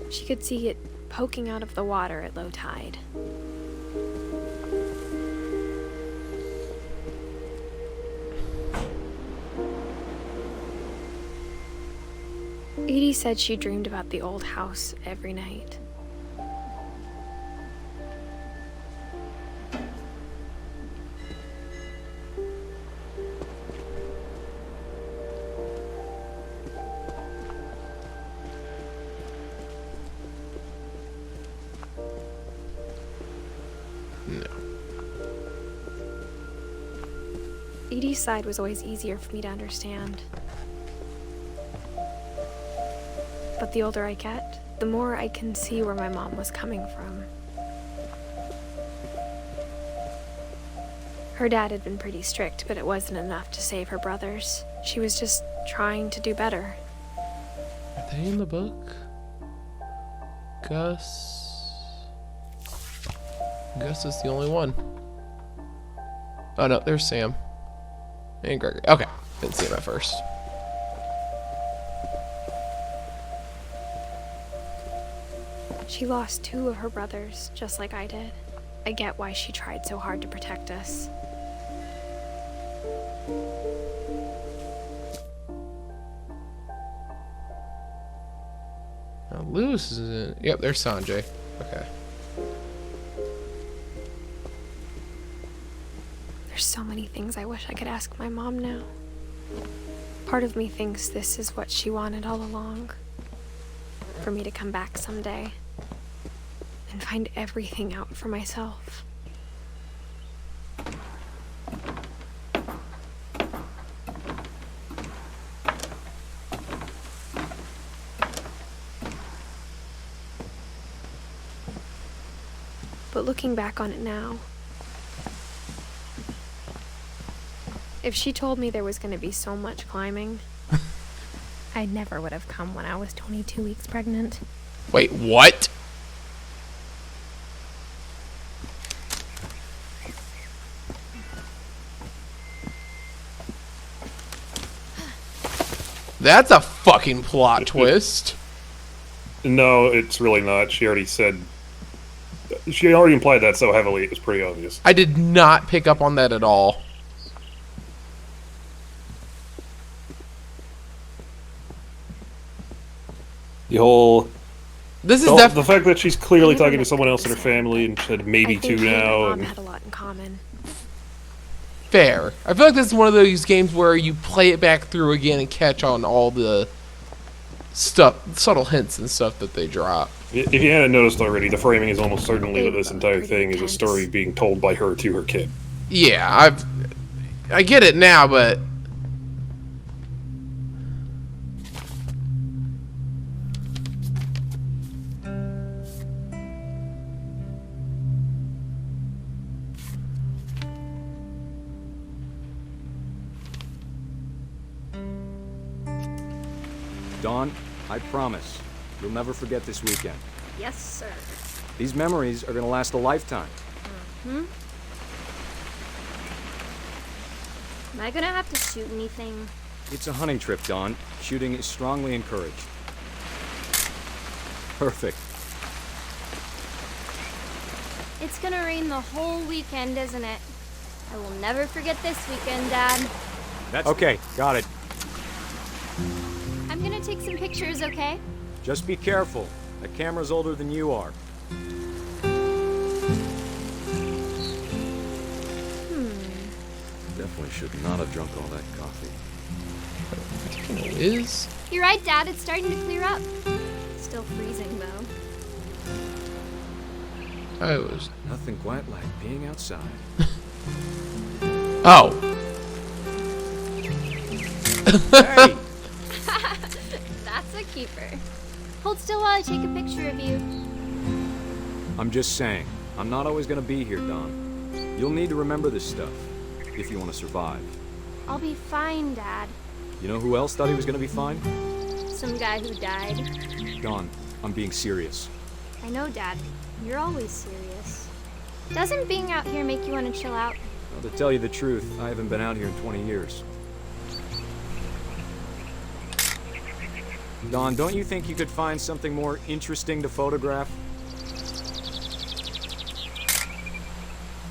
She could see it poking out of the water at low tide. Edie said she dreamed about the old house every night. Edie's side was always easier for me to understand. But the older I get, the more I can see where my mom was coming from. Her dad had been pretty strict, but it wasn't enough to save her brothers. She was just trying to do better. Are they in the book? Gus is the only one. Oh no, there's Sam. And Gregory. Okay, didn't see him at first. She lost 2 of her brothers, just like I did. I get why she tried so hard to protect us. Now Lewis is in. Yep, there's Sanjay. Okay. There's so many things I wish I could ask my mom now. Part of me thinks this is what she wanted all along. For me to come back someday and find everything out for myself. But looking back on it now, if she told me there was going to be so much climbing, I never would have come when I was 22 weeks pregnant. Wait, what? That's a fucking plot twist. No, it's really not. She already said... She already implied that so heavily, it was pretty obvious. I did not pick up on that at all. The whole... This is the fact that she's clearly talking to someone else in her family and said maybe two now. Mom had a lot in common. Fair. I feel like this is one of those games where you play it back through again and catch on all the stuff, subtle hints and stuff that they drop. If you hadn't noticed already, the framing is almost certainly that this entire thing is a story being told by her to her kid. Yeah, I get it now, but... Dawn, I promise, you'll never forget this weekend. Yes, sir. These memories are gonna last a lifetime. Am I gonna have to shoot anything? It's a hunting trip, Dawn. Shooting is strongly encouraged. Perfect. It's gonna rain the whole weekend, isn't it? I will never forget this weekend, Dad. That's okay, got it. I'm gonna take some pictures, okay? Just be careful. That camera's older than you are. Definitely should not have drunk all that coffee. Is? You're right, Dad. It's starting to clear up. Still freezing, though. I was... Nothing quite like being outside. Oh. Hey! That's a keeper. Hold still while I take a picture of you. I'm just saying, I'm not always gonna be here, Dawn. You'll need to remember this stuff, if you want to survive. I'll be fine, Dad. You know who else thought he was gonna be fine? Some guy who died. Dawn, I'm being serious. I know, Dad. You're always serious. Doesn't being out here make you want to chill out? Well, to tell you the truth, I haven't been out here in 20 years. Dawn, don't you think you could find something more interesting to photograph?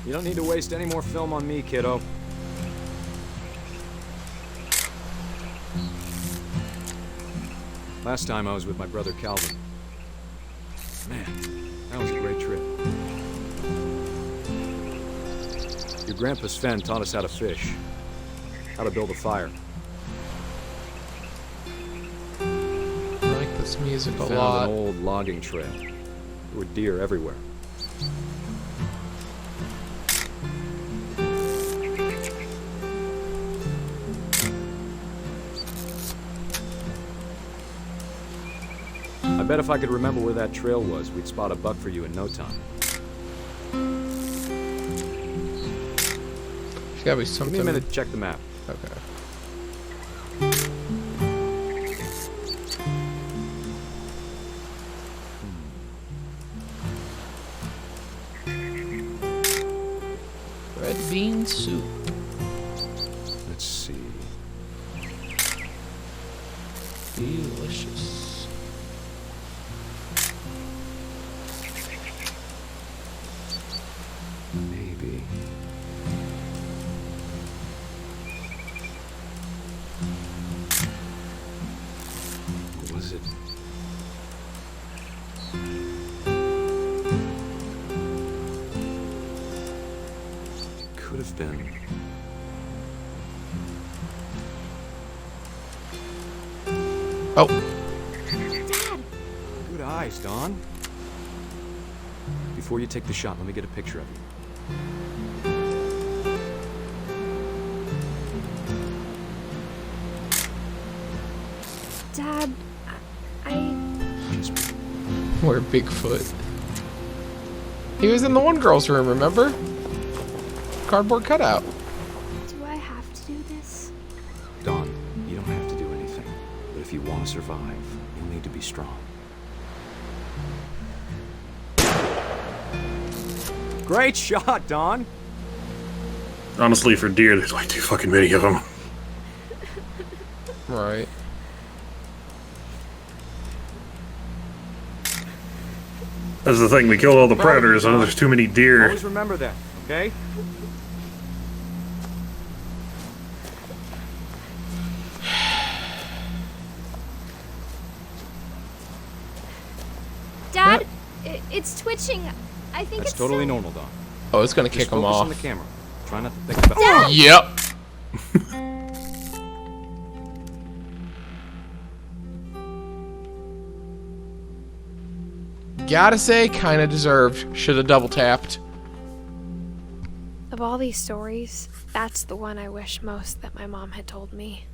You don't need to waste any more film on me, kiddo. Last time I was with my brother Calvin. Man, that was a great trip. Your grandpa Sven taught us how to fish, how to build a fire. I like this music a We lot. found an old logging trail. There were deer everywhere. I bet if I could remember where that trail was, we'd spot a buck for you in no time. There's gotta be something. Give me a minute to check the map. Okay. Red bean soup. Let's see. Delicious. Maybe. What was it? Could have been. Oh. Dad! Good eyes, Dawn. Before you take the shot, let me get a picture of you. Dad, Or Bigfoot. He was in the one girl's room, remember? Cardboard cutout. Do I have to do this? Dawn, you don't have to do anything. But if you want to survive, you'll need to be strong. Great shot, Dawn! Honestly, for deer, there's way too fucking many of them. Right. That's the thing, we killed all the predators, and there's too many deer. Always remember that, okay? Dad, it's twitching. I think That's it's totally normal, Dawn. Oh, it's gonna Just kick him focus off. on the camera. Try not to think about Dad! Yep. Gotta say, kinda deserved. Should've double tapped. Of all these stories, that's the one I wish most that my mom had told me.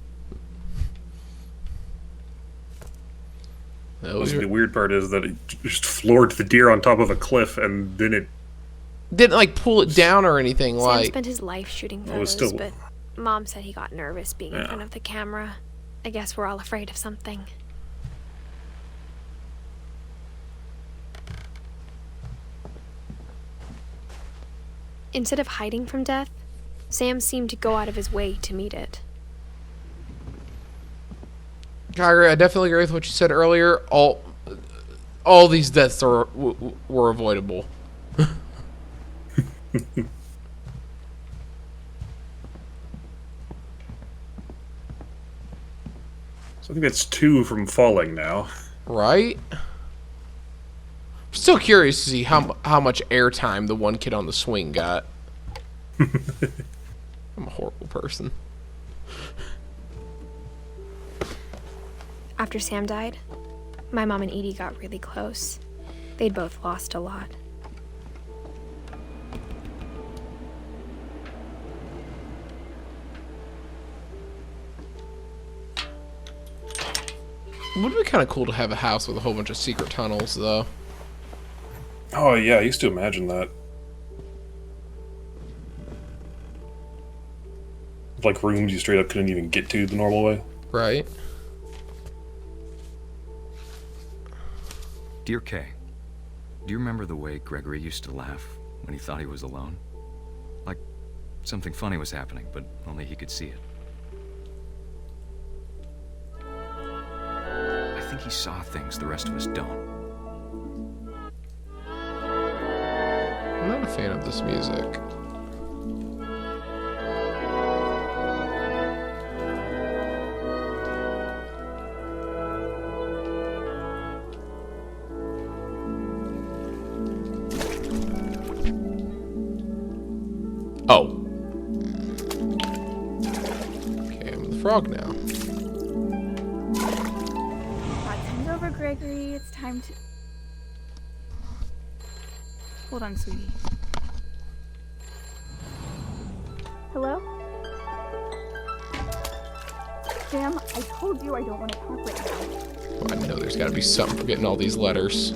The weird part is that it just floored the deer on top of a cliff, and then it didn't like pull it down or anything. Sam Like spent his life shooting It was photos, still- but Mom said he got nervous being in front of the camera. I guess we're all afraid of something. Instead of hiding from death, Sam seemed to go out of his way to meet it. I definitely agree with what you said earlier. All these deaths were avoidable. So I think that's 2 from falling now. Right? Still curious to see how much airtime the one kid on the swing got. I'm a horrible person. After Sam died, my mom and Edie got really close. They'd both lost a lot. It would be kind of cool to have a house with a whole bunch of secret tunnels, though. Oh yeah, I used to imagine that. Like rooms you straight up couldn't even get to the normal way. Right. Dear Kay, do you remember the way Gregory used to laugh when he thought he was alone? Like something funny was happening, but only he could see it. I think he saw things the rest of us don't. I'm not a fan of this music. Oh. Okay, I'm the frog now. Time's over, Gregory. It's time to... Hold on, sweetie. Hello? Sam, I told you I don't want to talk right now. Well, I know there's gotta be something for getting all these letters.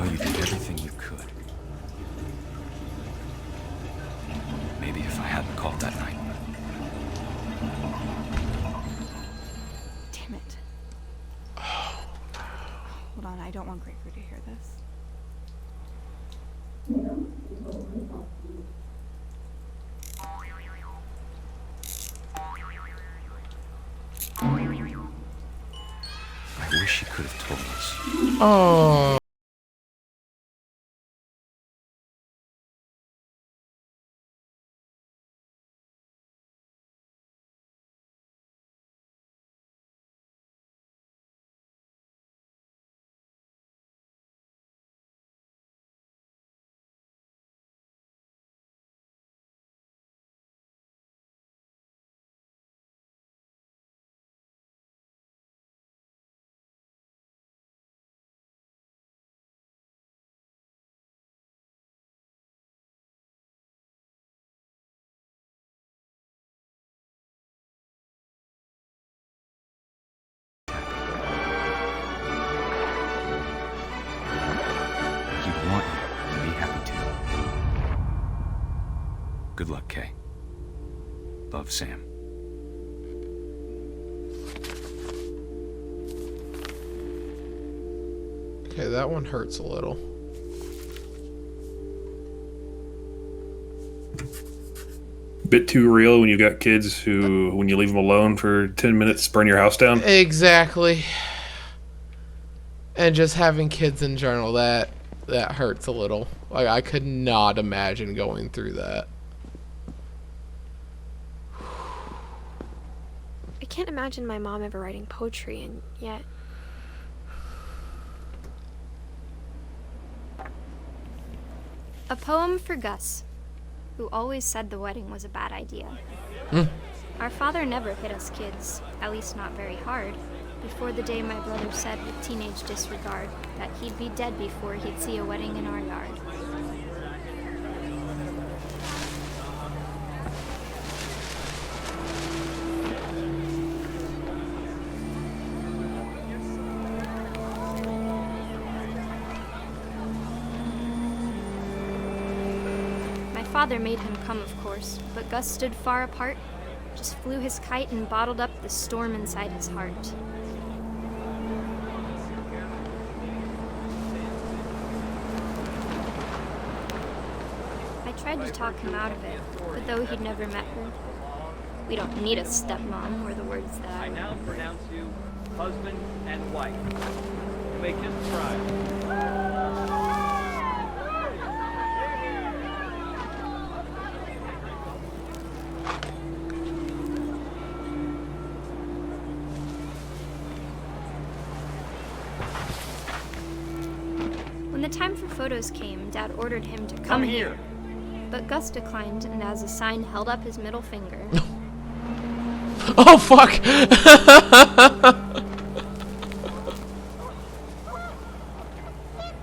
you did everything you could. Maybe if I hadn't called that night. Damn it. Hold on, I don't want Gregory to hear this. I wish he could have told us. Oh. He'd want you to be happy too. Good luck, Kay. Love, Sam. Okay, that one hurts a little. Bit too real when you got kids who, when you leave them alone for 10 minutes, burn your house down. Exactly. And just having kids in general, that hurts a little. Like, I could not imagine going through that. I can't imagine my mom ever writing poetry, and yet... A poem for Gus, who always said the wedding was a bad idea. Our father never hit us kids, at least not very hard, before the day my brother said with teenage disregard that he'd be dead before he'd see a wedding in our yard. My father made him come, of course, but Gus stood far apart, just flew his kite and bottled up the storm inside his heart. I tried to talk him out of it, but though he'd never met her, "We don't need a stepmom," were the words that I now pronounce you husband and wife. You may kiss the bride. When the time for photos came, Dad ordered him to come here. But Gus declined, and as a sign held up his middle finger. Oh, fuck!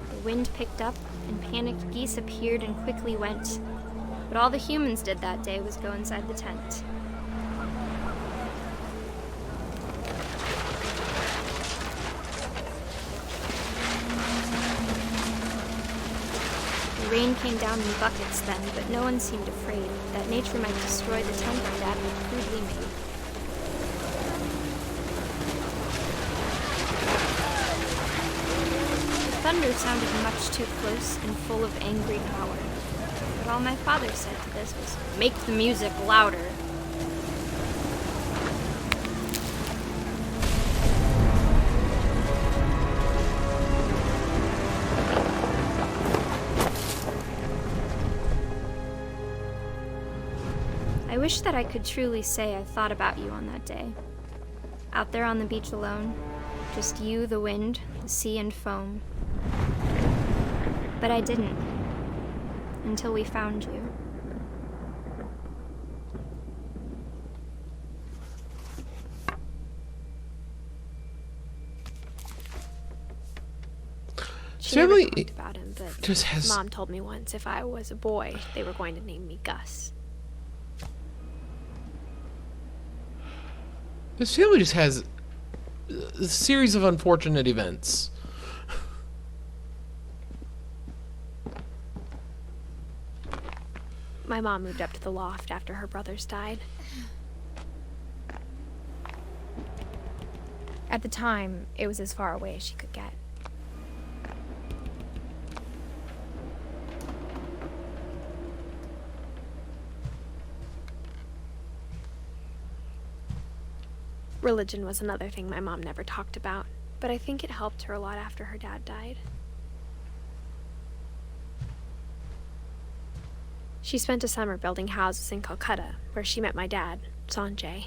The wind picked up, and panicked geese appeared and quickly went. But all the humans did that day was go inside the tent. The rain came down in buckets then, but no one seemed afraid that nature might destroy the tent our dad had crudely made. The thunder sounded much too close and full of angry power. But all my father said to this was, "Make the music louder." I wish that I could truly say I thought about you on that day. Out there on the beach alone, just you, the wind, the sea, and foam. But I didn't, until we found you. She never Family talked about him, but just has... Mom told me once if I was a boy, they were going to name me Gus. This family just has a series of unfortunate events. My mom moved up to the loft after her brothers died. At the time, it was as far away as she could get. Religion was another thing my mom never talked about, but I think it helped her a lot after her dad died. She spent a summer building houses in Calcutta, where she met my dad, Sanjay.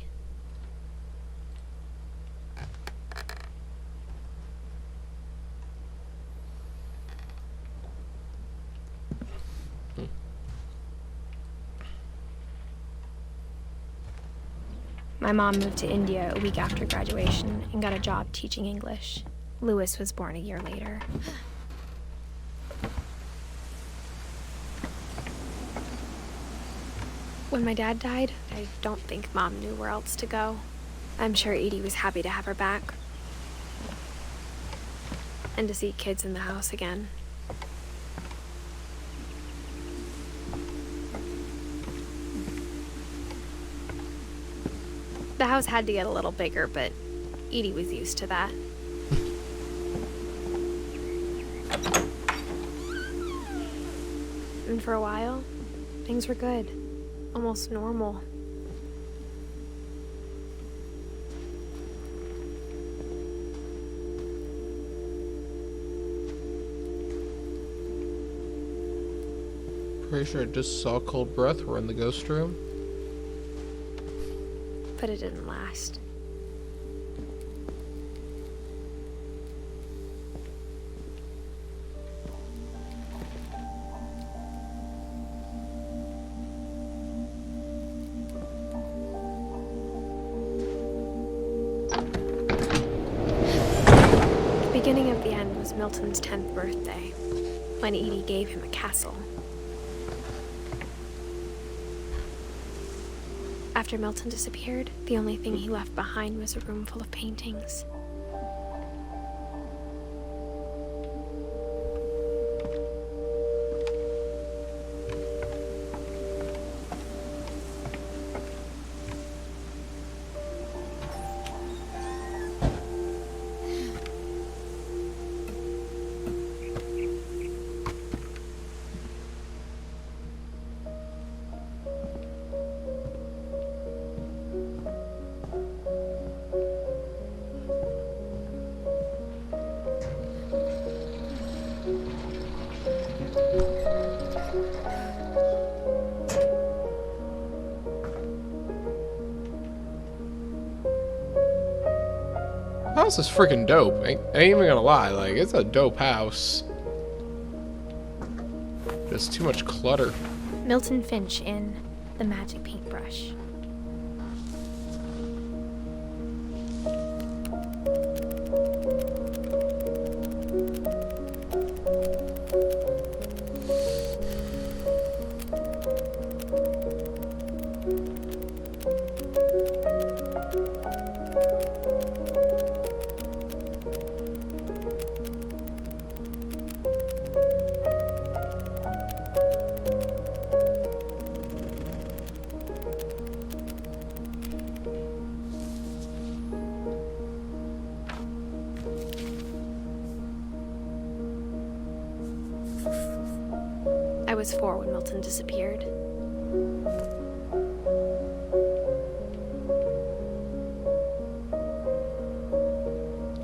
My mom moved to India a week after graduation and got a job teaching English. Louis was born a year later. When my dad died, I don't think Mom knew where else to go. I'm sure Edie was happy to have her back. And to see kids in the house again. The house had to get a little bigger, but Edie was used to that. And for a while, things were good. Almost normal. Pretty sure I just saw cold breath. We're in the ghost room. But it didn't last. The beginning of the end was Milton's 10th birthday, when Edie gave him a castle. After Milton disappeared, the only thing he left behind was a room full of paintings. House is freaking dope. Ain't even gonna lie, like, it's a dope house. There's too much clutter. Milton Finch in The Magic Paintbrush. I was 4 when Milton disappeared.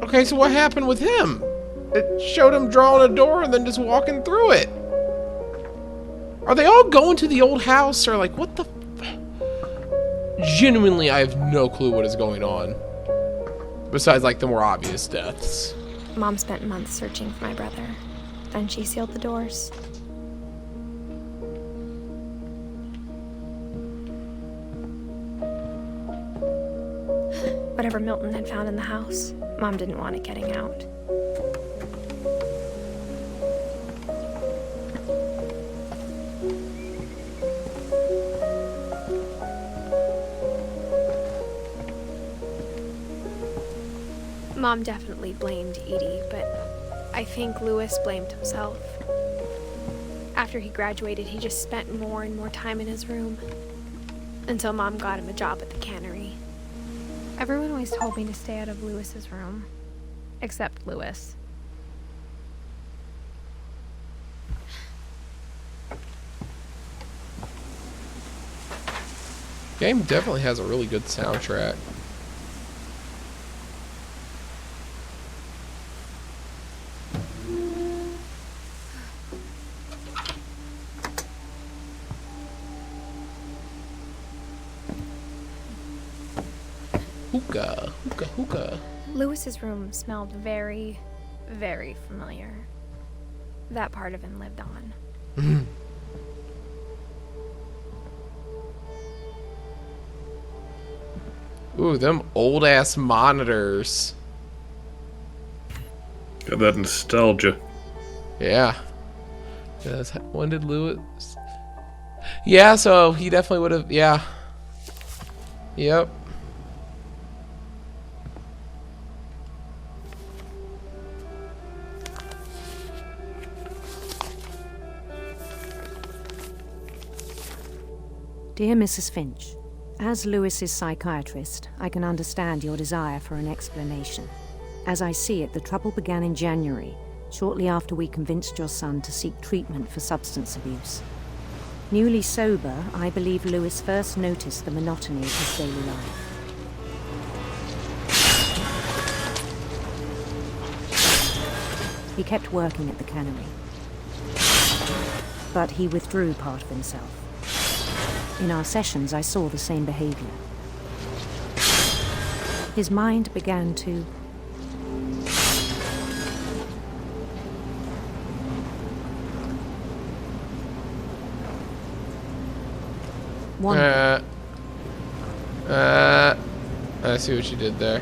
Okay, so what happened with him? It showed him drawing a door and then just walking through it. Are they all going to the old house or like what the Genuinely, I have no clue what is going on. Besides like the more obvious deaths. Mom spent months searching for my brother. Then she sealed the doors. Whatever Milton had found in the house, Mom didn't want it getting out. Mom definitely blamed Edie, but I think Louis blamed himself. After he graduated, he just spent more and more time in his room. Until Mom got him a job at the cannery. Everyone always told me to stay out of Lewis's room. Except Lewis. Game definitely has a really good soundtrack. Hookah, hookah, hookah. Lewis's room smelled very, very familiar. That part of him lived on. Ooh, them old ass monitors. Got that nostalgia. Yeah. Yes. When did Lewis? Yeah, so he definitely would have. Yeah. Yep. Dear Mrs. Finch, as Lewis's psychiatrist, I can understand your desire for an explanation. As I see it, the trouble began in January, shortly after we convinced your son to seek treatment for substance abuse. Newly sober, I believe Lewis first noticed the monotony of his daily life. He kept working at the cannery, but he withdrew part of himself. In our sessions, I saw the same behavior. His mind began to wander. I see what you did there.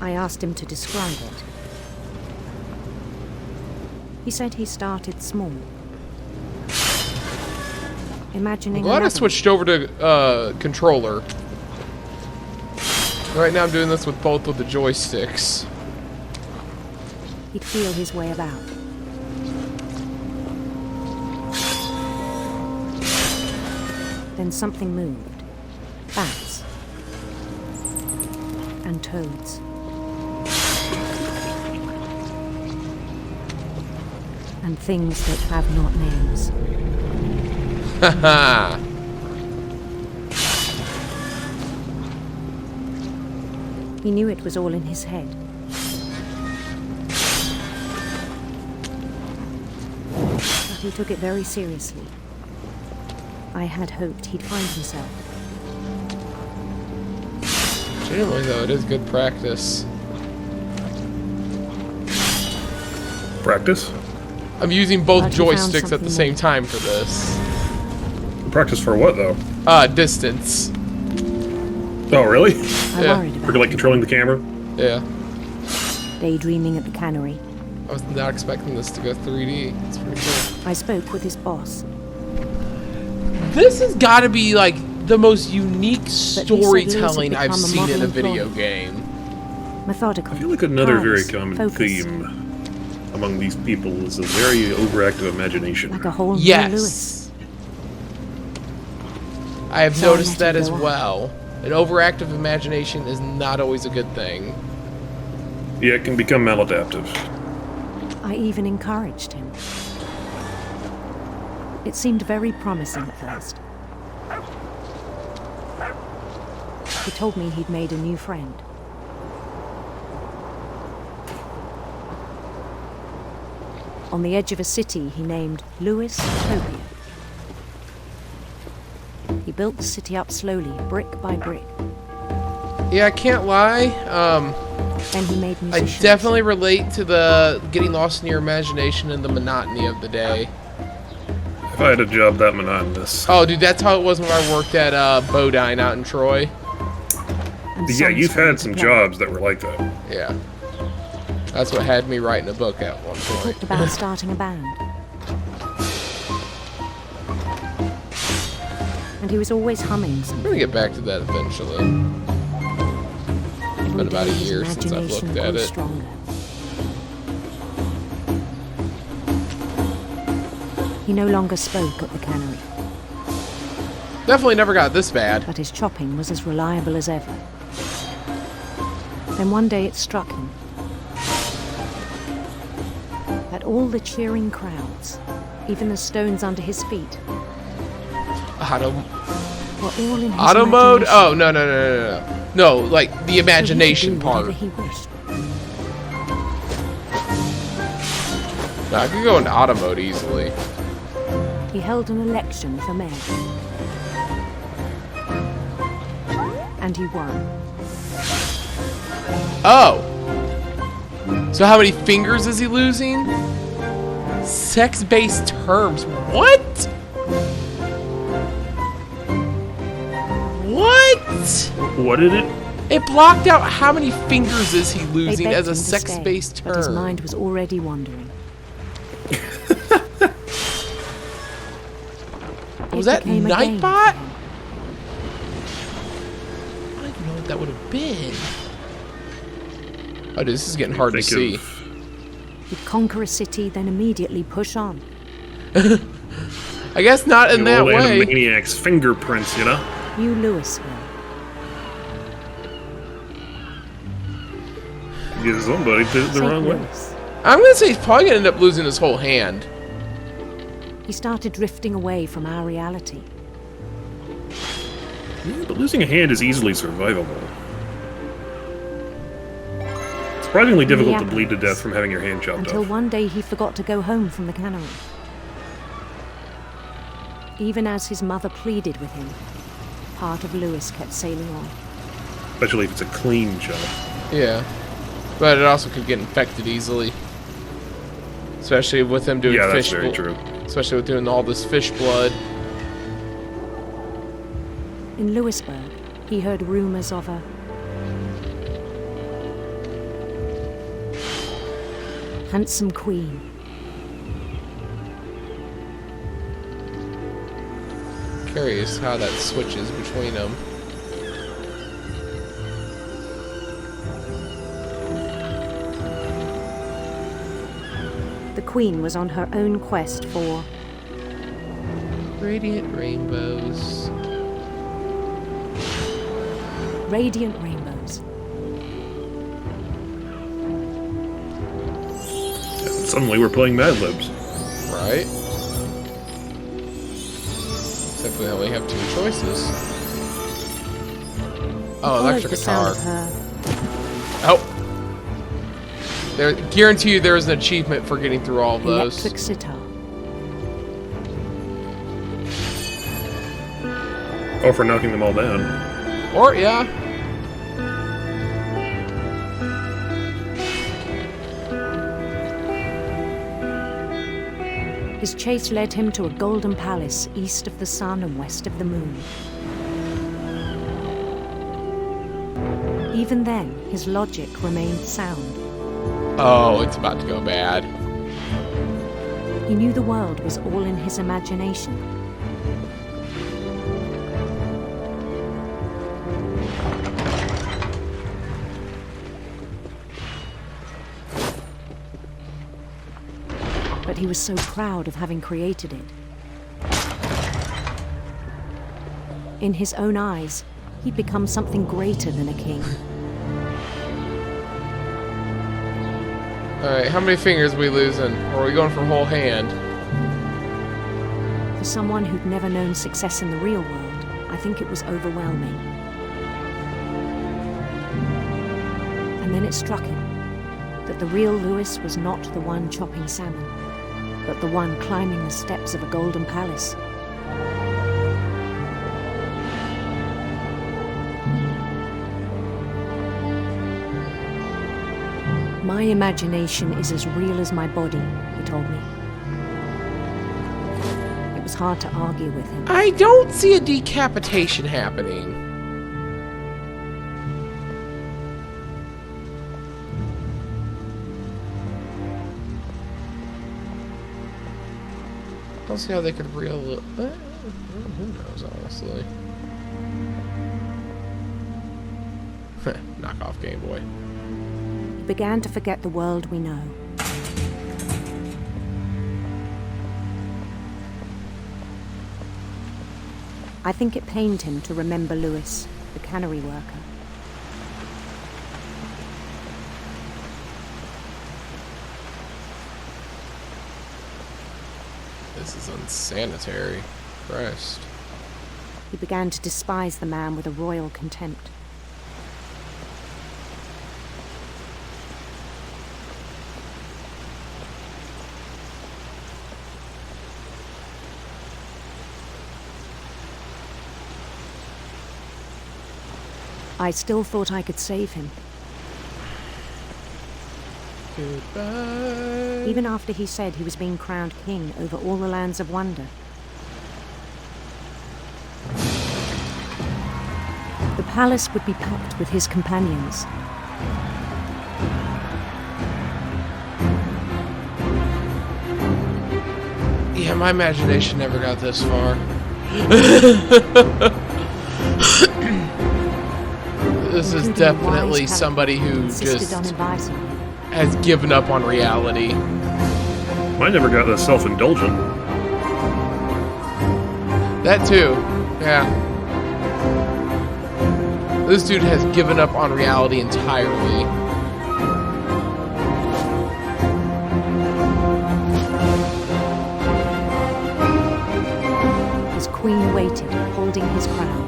I asked him to describe it. He said he started small. Imagining I'm glad I switched over to controller. Right now I'm doing this with both of the joysticks. He'd feel his way about. Then something moved. Bats. And toads. And things that have not names. Haha. He knew it was all in his head. But he took it very seriously. I had hoped he'd find himself. Generally, though, it is good practice. Practice? I'm using both But he found joysticks at the same time for this. Practice for what, though? Distance. Oh, really? I worried about For, like, controlling the camera? Yeah. Daydreaming at the cannery. I was not expecting this to go 3D. It's pretty cool. I spoke with his boss. This has got to be, like, the most unique Lewis storytelling had I've become a seen in a model video employee. game. Methodical. I feel like another very callous, common focused, theme among these people is a very overactive imagination. like a whole new Yes. Lewis. I have So I noticed let that him as go on. well. An overactive imagination is not always a good thing. Yeah, it can become maladaptive. I even encouraged him. It seemed very promising at first. He told me he'd made a new friend. On the edge of a city he named Louis Tobia. He built the city up slowly, brick by brick. Yeah, I can't lie. Then he made I musicians. definitely relate to the getting lost in your imagination and the monotony of the day. If I had a job that monotonous. Oh, dude, that's how it was when I worked at Bodine out in Troy. And Yeah, songs you've for him had to some play. jobs that were like that. Yeah. That's what had me writing a book at one He point. talked about starting a band. And he was always humming I'm something. gonna get back to that eventually. It's been about a year since I've looked at it. Stronger. He no longer spoke at the cannery, Definitely never got this bad. but his chopping was as reliable as ever. Then one day it struck him that all the cheering crowds, even the stones under his feet, Auto were all in his Auto mode? imagination. Oh, no. No, like the imagination So he could do part. whatever he wished. No, I could go into auto mode easily. He held an election for mayor. And he won. Oh! So how many fingers is he losing? Sex-based terms. What? What? What did it? It blocked out how many fingers is he They losing begged as a him to sex-based stay, but his term. mind was already wandering. Was It that became a game Nightbot? for I him. don't even know what that would have been. Oh, this is getting hard to see. He'd conquer a city, then immediately push on. I guess not in The that old way. Animaniac's fingerprints, you know? New Louisville. Because somebody did it the St. wrong way. Louis. I'm gonna say he's probably gonna end up losing his whole hand. He started drifting away from our reality. Yeah, but losing a hand is easily survivable. Surprisingly difficult to bleed to death from having your hand chopped Until off. one day he forgot to go home from the cannery. Even as his mother pleaded with him, part of Louis kept sailing on. Especially if it's a clean chop. Yeah. But it also could get infected easily. Especially with him doing Yeah, that's fish very true. Especially with doing all this fish blood. In Louisburg, he heard rumors of a handsome queen. Curious how that switches between them. The queen was on her own quest for Radiant rainbows. radiant rainbows. And suddenly we're playing Mad Libs. Right? Except we only have two choices. Oh, Followed electric the sound guitar. of her Oh! There, guarantee you there is an achievement for getting through all of those. electric sitar. Or for knocking them all down. Or, yeah. His chase led him to a golden palace east of the sun and west of the moon. Even then, his logic remained sound. Oh, it's about to go bad. He knew the world was all in his imagination. But he was so proud of having created it. In his own eyes, he'd become something greater than a king. Alright, how many fingers are we losing? Or are we going for whole hand? For someone who'd never known success in the real world, I think it was overwhelming. And then it struck him that the real Louis was not the one chopping salmon, but the one climbing the steps of a golden palace. My imagination is as real as my body, he told me. It was hard to argue with him. I don't see a decapitation happening. I don't see how they could who knows, honestly. Knock off Game Boy. He began to forget the world we know. I think it pained him to remember Lewis, the cannery worker. This is unsanitary. Christ. He began to despise the man with a royal contempt. I still thought I could save him. Goodbye. Even after he said he was being crowned king over all the lands of wonder. The palace would be packed with his companions. Yeah, my imagination never got this far. This is definitely somebody who just has given up on reality. Mine never got that self-indulgent. That too, yeah. This dude has given up on reality entirely. His queen waited, holding his crown.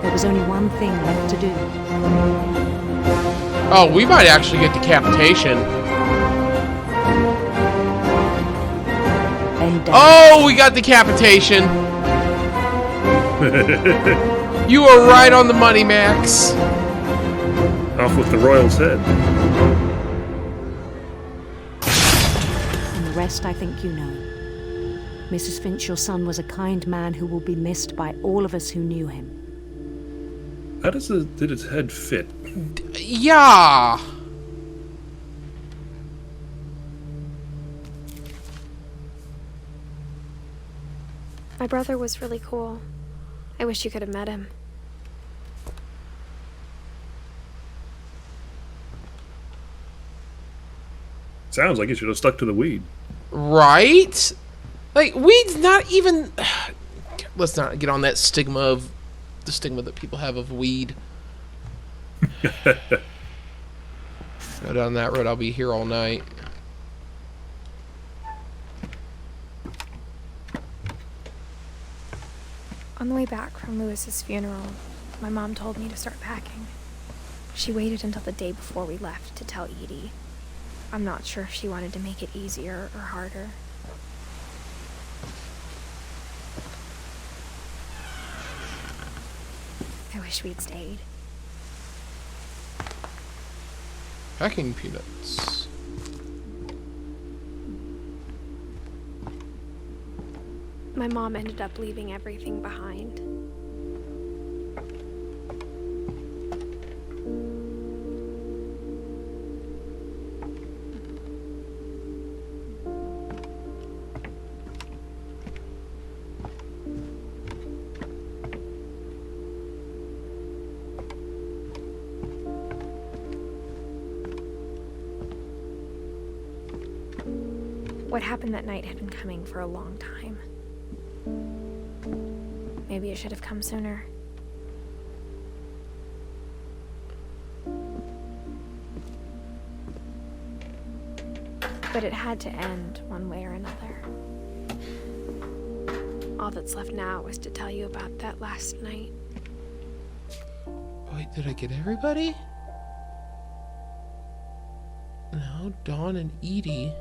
There was only one thing left to do. Oh, we might actually get decapitation. Oh, we got decapitation. You are right on the money, Max. Off with the royal's head. And the rest I think you know. Mrs. Finch, your son was a kind man who will be missed by all of us who knew him. How did its head fit? Yeah. My brother was really cool. I wish you could have met him. Sounds like you should have stuck to the weed. Right? Like, weed's not even... Let's not get on that stigma of... The stigma that people have of weed. Go down that road, I'll be here all night. On the way back from Lewis's funeral, my mom told me to start packing. She waited until the day before we left to tell Edie. I'm not sure if she wanted to make it easier or harder. I wish we'd stayed. Packing peanuts. My mom ended up leaving everything behind. What happened that night had been coming for a long time. Maybe it should have come sooner. But it had to end one way or another. All that's left now is to tell you about that last night. Wait, did I get everybody? No, Dawn and Edie.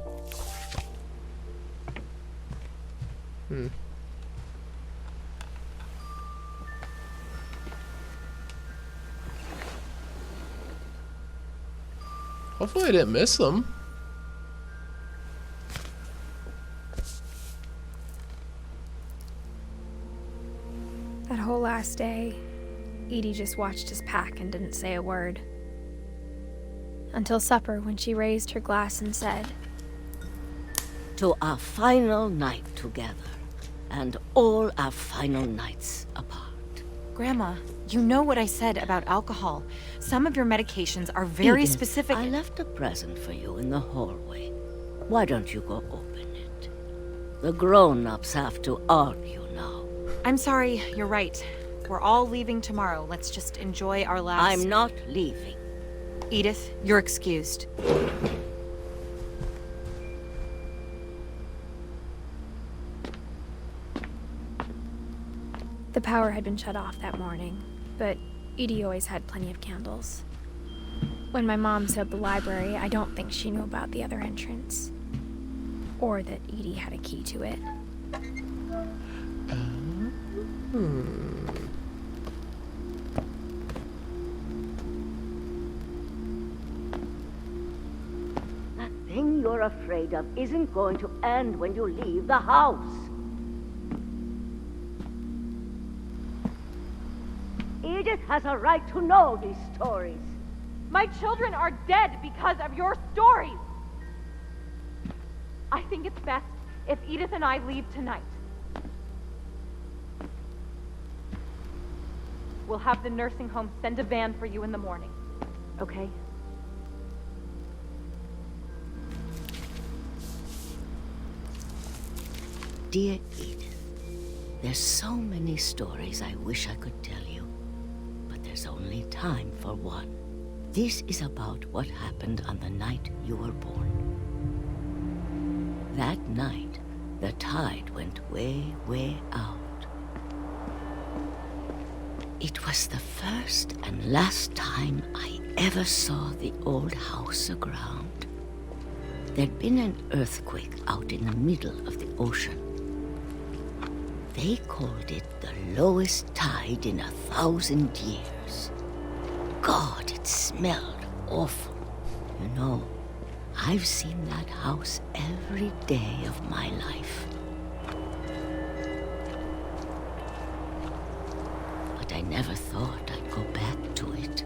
Hopefully I didn't miss them. That whole last day, Edie just watched us pack and didn't say a word. Until supper, when she raised her glass and said, "To our final night together, and all our final nights apart." Grandma, you know what I said about alcohol. Some of your medications are very Edith, specific. I left a present for you in the hallway. Why don't you go open it? The grown-ups have to argue now. I'm sorry, you're right. We're all leaving tomorrow. Let's just enjoy our last... I'm not leaving. Edith, you're excused. The power had been shut off that morning, but Edie always had plenty of candles. When my mom set up the library, I don't think she knew about the other entrance. Or that Edie had a key to it. That thing you're afraid of isn't going to end when you leave the house. Edith has a right to know these stories. My children are dead because of your stories. I think it's best if Edith and I leave tonight. We'll have the nursing home send a van for you in the morning, okay? Dear Edith, there's so many stories I wish I could tell you, but there's only time for one. This is about what happened on the night you were born. That night, the tide went way, way out. It was the first and last time I ever saw the old house aground. There'd been an earthquake out in the middle of the ocean. They called it the lowest tide in 1,000 years. God, it smelled awful. You know, I've seen that house every day of my life. But I never thought I'd go back to it.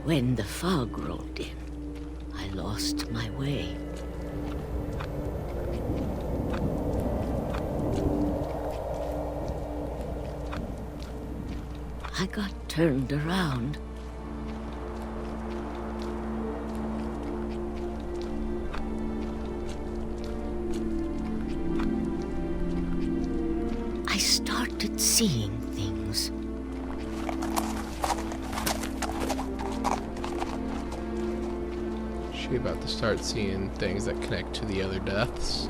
When the fog rolled in, I lost my way. I got turned around. I started seeing things. She about to start seeing things that connect to the other deaths.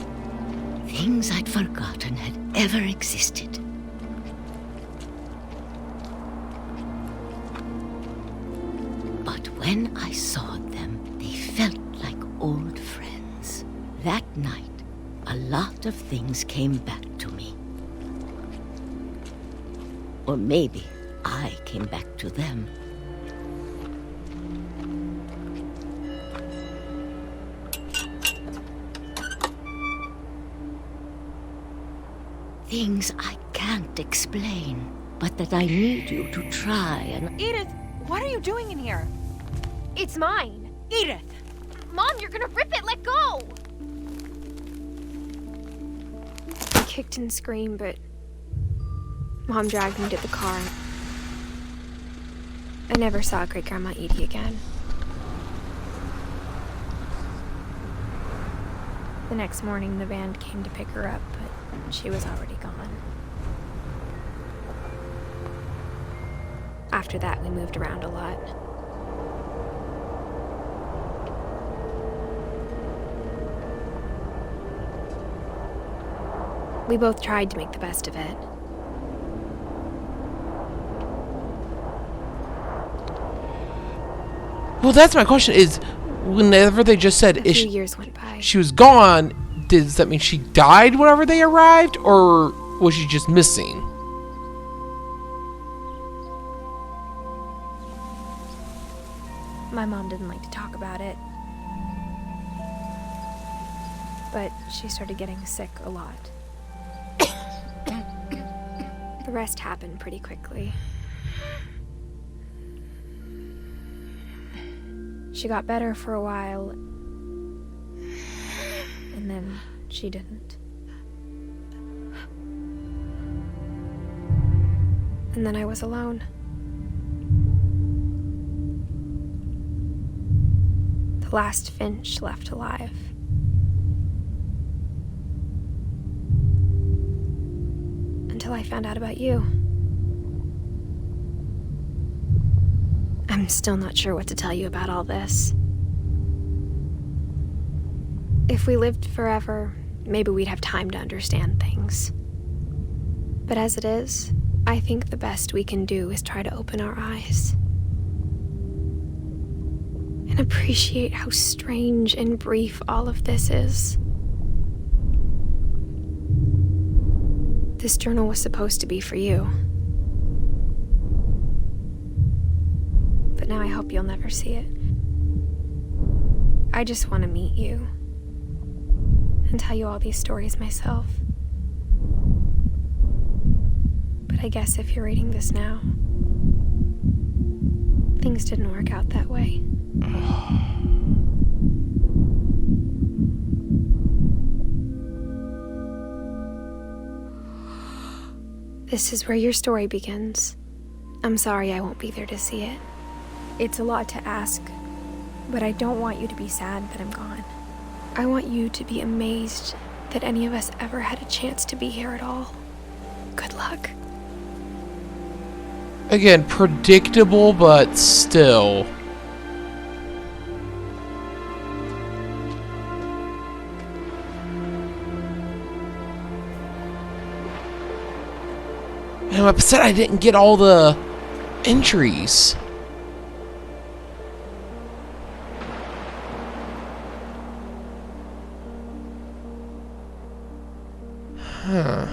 Things I'd forgotten had ever existed. But when I saw them, they felt like old friends. That night, a lot of things came back to me. Or maybe I came back to them. Things I can't explain, but that I need you to try and... Edith, what are you doing in here? It's mine. Edith! Mom, you're gonna rip it! Let go! I kicked and screamed, but Mom dragged me to the car. I never saw Great-Grandma Edie again. The next morning, the van came to pick her up, but she was already gone. After that, we moved around a lot. We both tried to make the best of it. Well, that's my question is, whenever they just said A few years went by. she was gone, does that mean she died whenever they arrived, or was she just missing? My mom didn't like to talk about it. But she started getting sick a lot. The rest happened pretty quickly. She got better for a while, and then she didn't. And then I was alone. The the last Finch left alive. Until I found out about you. I'm still not sure what to tell you about all this. If we lived forever, maybe we'd have time to understand things. But as it is, I think the best we can do is try to open our eyes. And appreciate how strange and brief all of this is. This journal was supposed to be for you. But now I hope you'll never see it. I just want to meet you and tell you all these stories myself. But I guess if you're reading this now, things didn't work out that way. This is where your story begins. I'm sorry I won't be there to see it. It's a lot to ask, but I don't want you to be sad that I'm gone. I want you to be amazed that any of us ever had a chance to be here at all. Good luck. Again, predictable, but still. I'm upset I didn't get all the entries. Huh.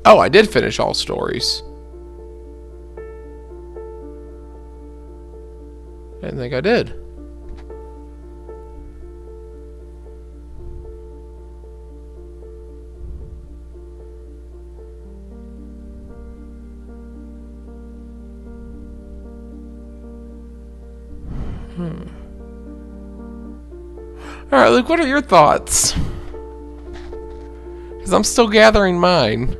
Oh, I did finish all stories. I didn't think I did. Alright, Luke, what are your thoughts? Because I'm still gathering mine.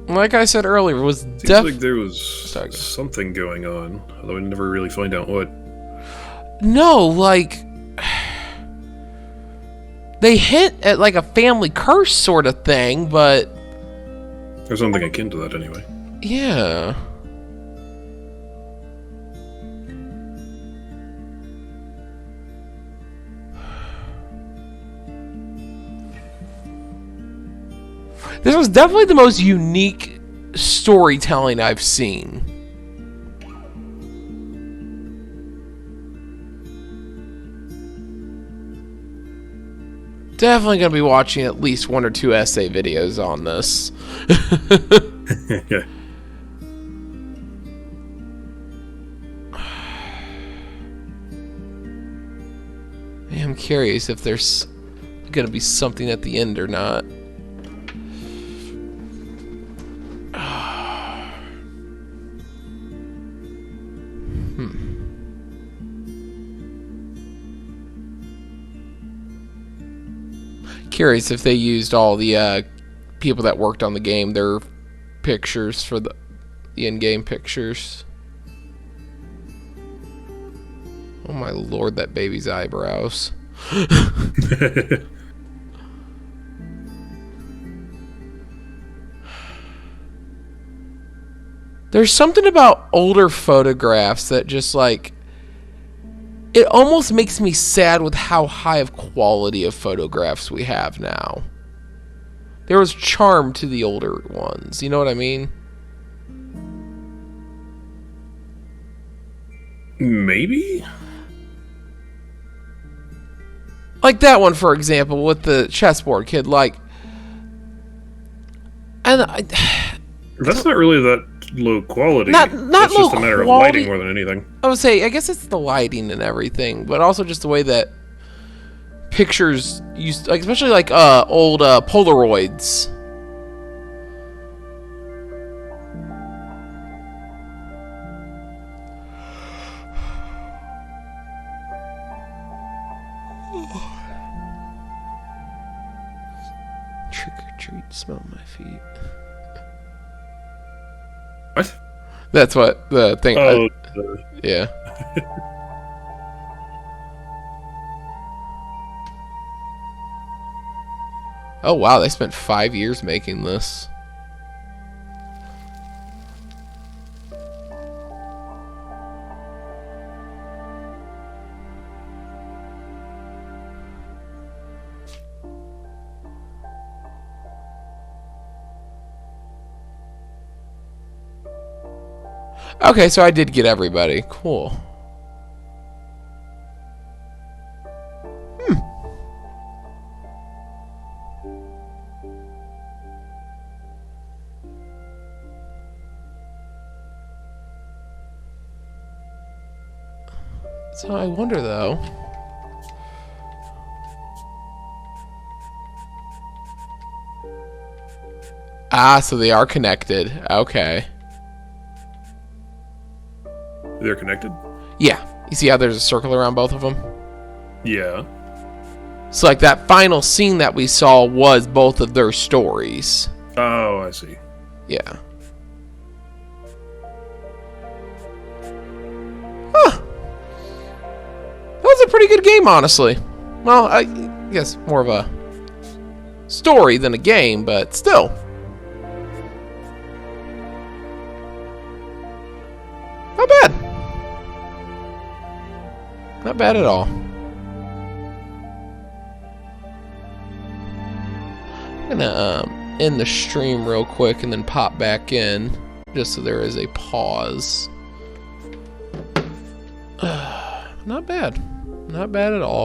Like I said earlier, it was Seems like there was something going on, although I never really find out what. No, like they hint at like a family curse sort of thing, but There's something akin to that anyway. yeah. This was definitely the most unique storytelling I've seen. Definitely going to be watching at least 1 or 2 essay videos on this. Yeah. I'm curious if there's going to be something at the end or not. Curious if they used all the people that worked on the game, their pictures for the in-game pictures. Oh my lord, that baby's eyebrows. There's something about older photographs that just like, it almost makes me sad with how high of quality of photographs we have now. There was charm to the older ones, you know what I mean? Maybe? Like that one, for example, with the chessboard kid. Like, And that's not really that low quality. Not it's low just a matter quality. of lighting more than anything. I would say, I guess it's the lighting and everything, but also just the way that pictures used, like especially like old Polaroids. Trick or treat, smell my feet. What? That's what the thing. Oh, yeah. Oh wow, they spent 5 years making this. Okay, so I did get everybody. Cool. So I wonder though. Ah, so they are connected. Okay. They're connected? Yeah. You see how there's a circle around both of them? Yeah. So like that final scene that we saw was both of their stories. Oh, I see. Yeah. Huh. That was a pretty good game, honestly. Well, I guess more of a story than a game, but still. Not bad. Not bad at all. I'm gonna end the stream real quick and then pop back in, just so there is a pause. Not bad. Not bad at all.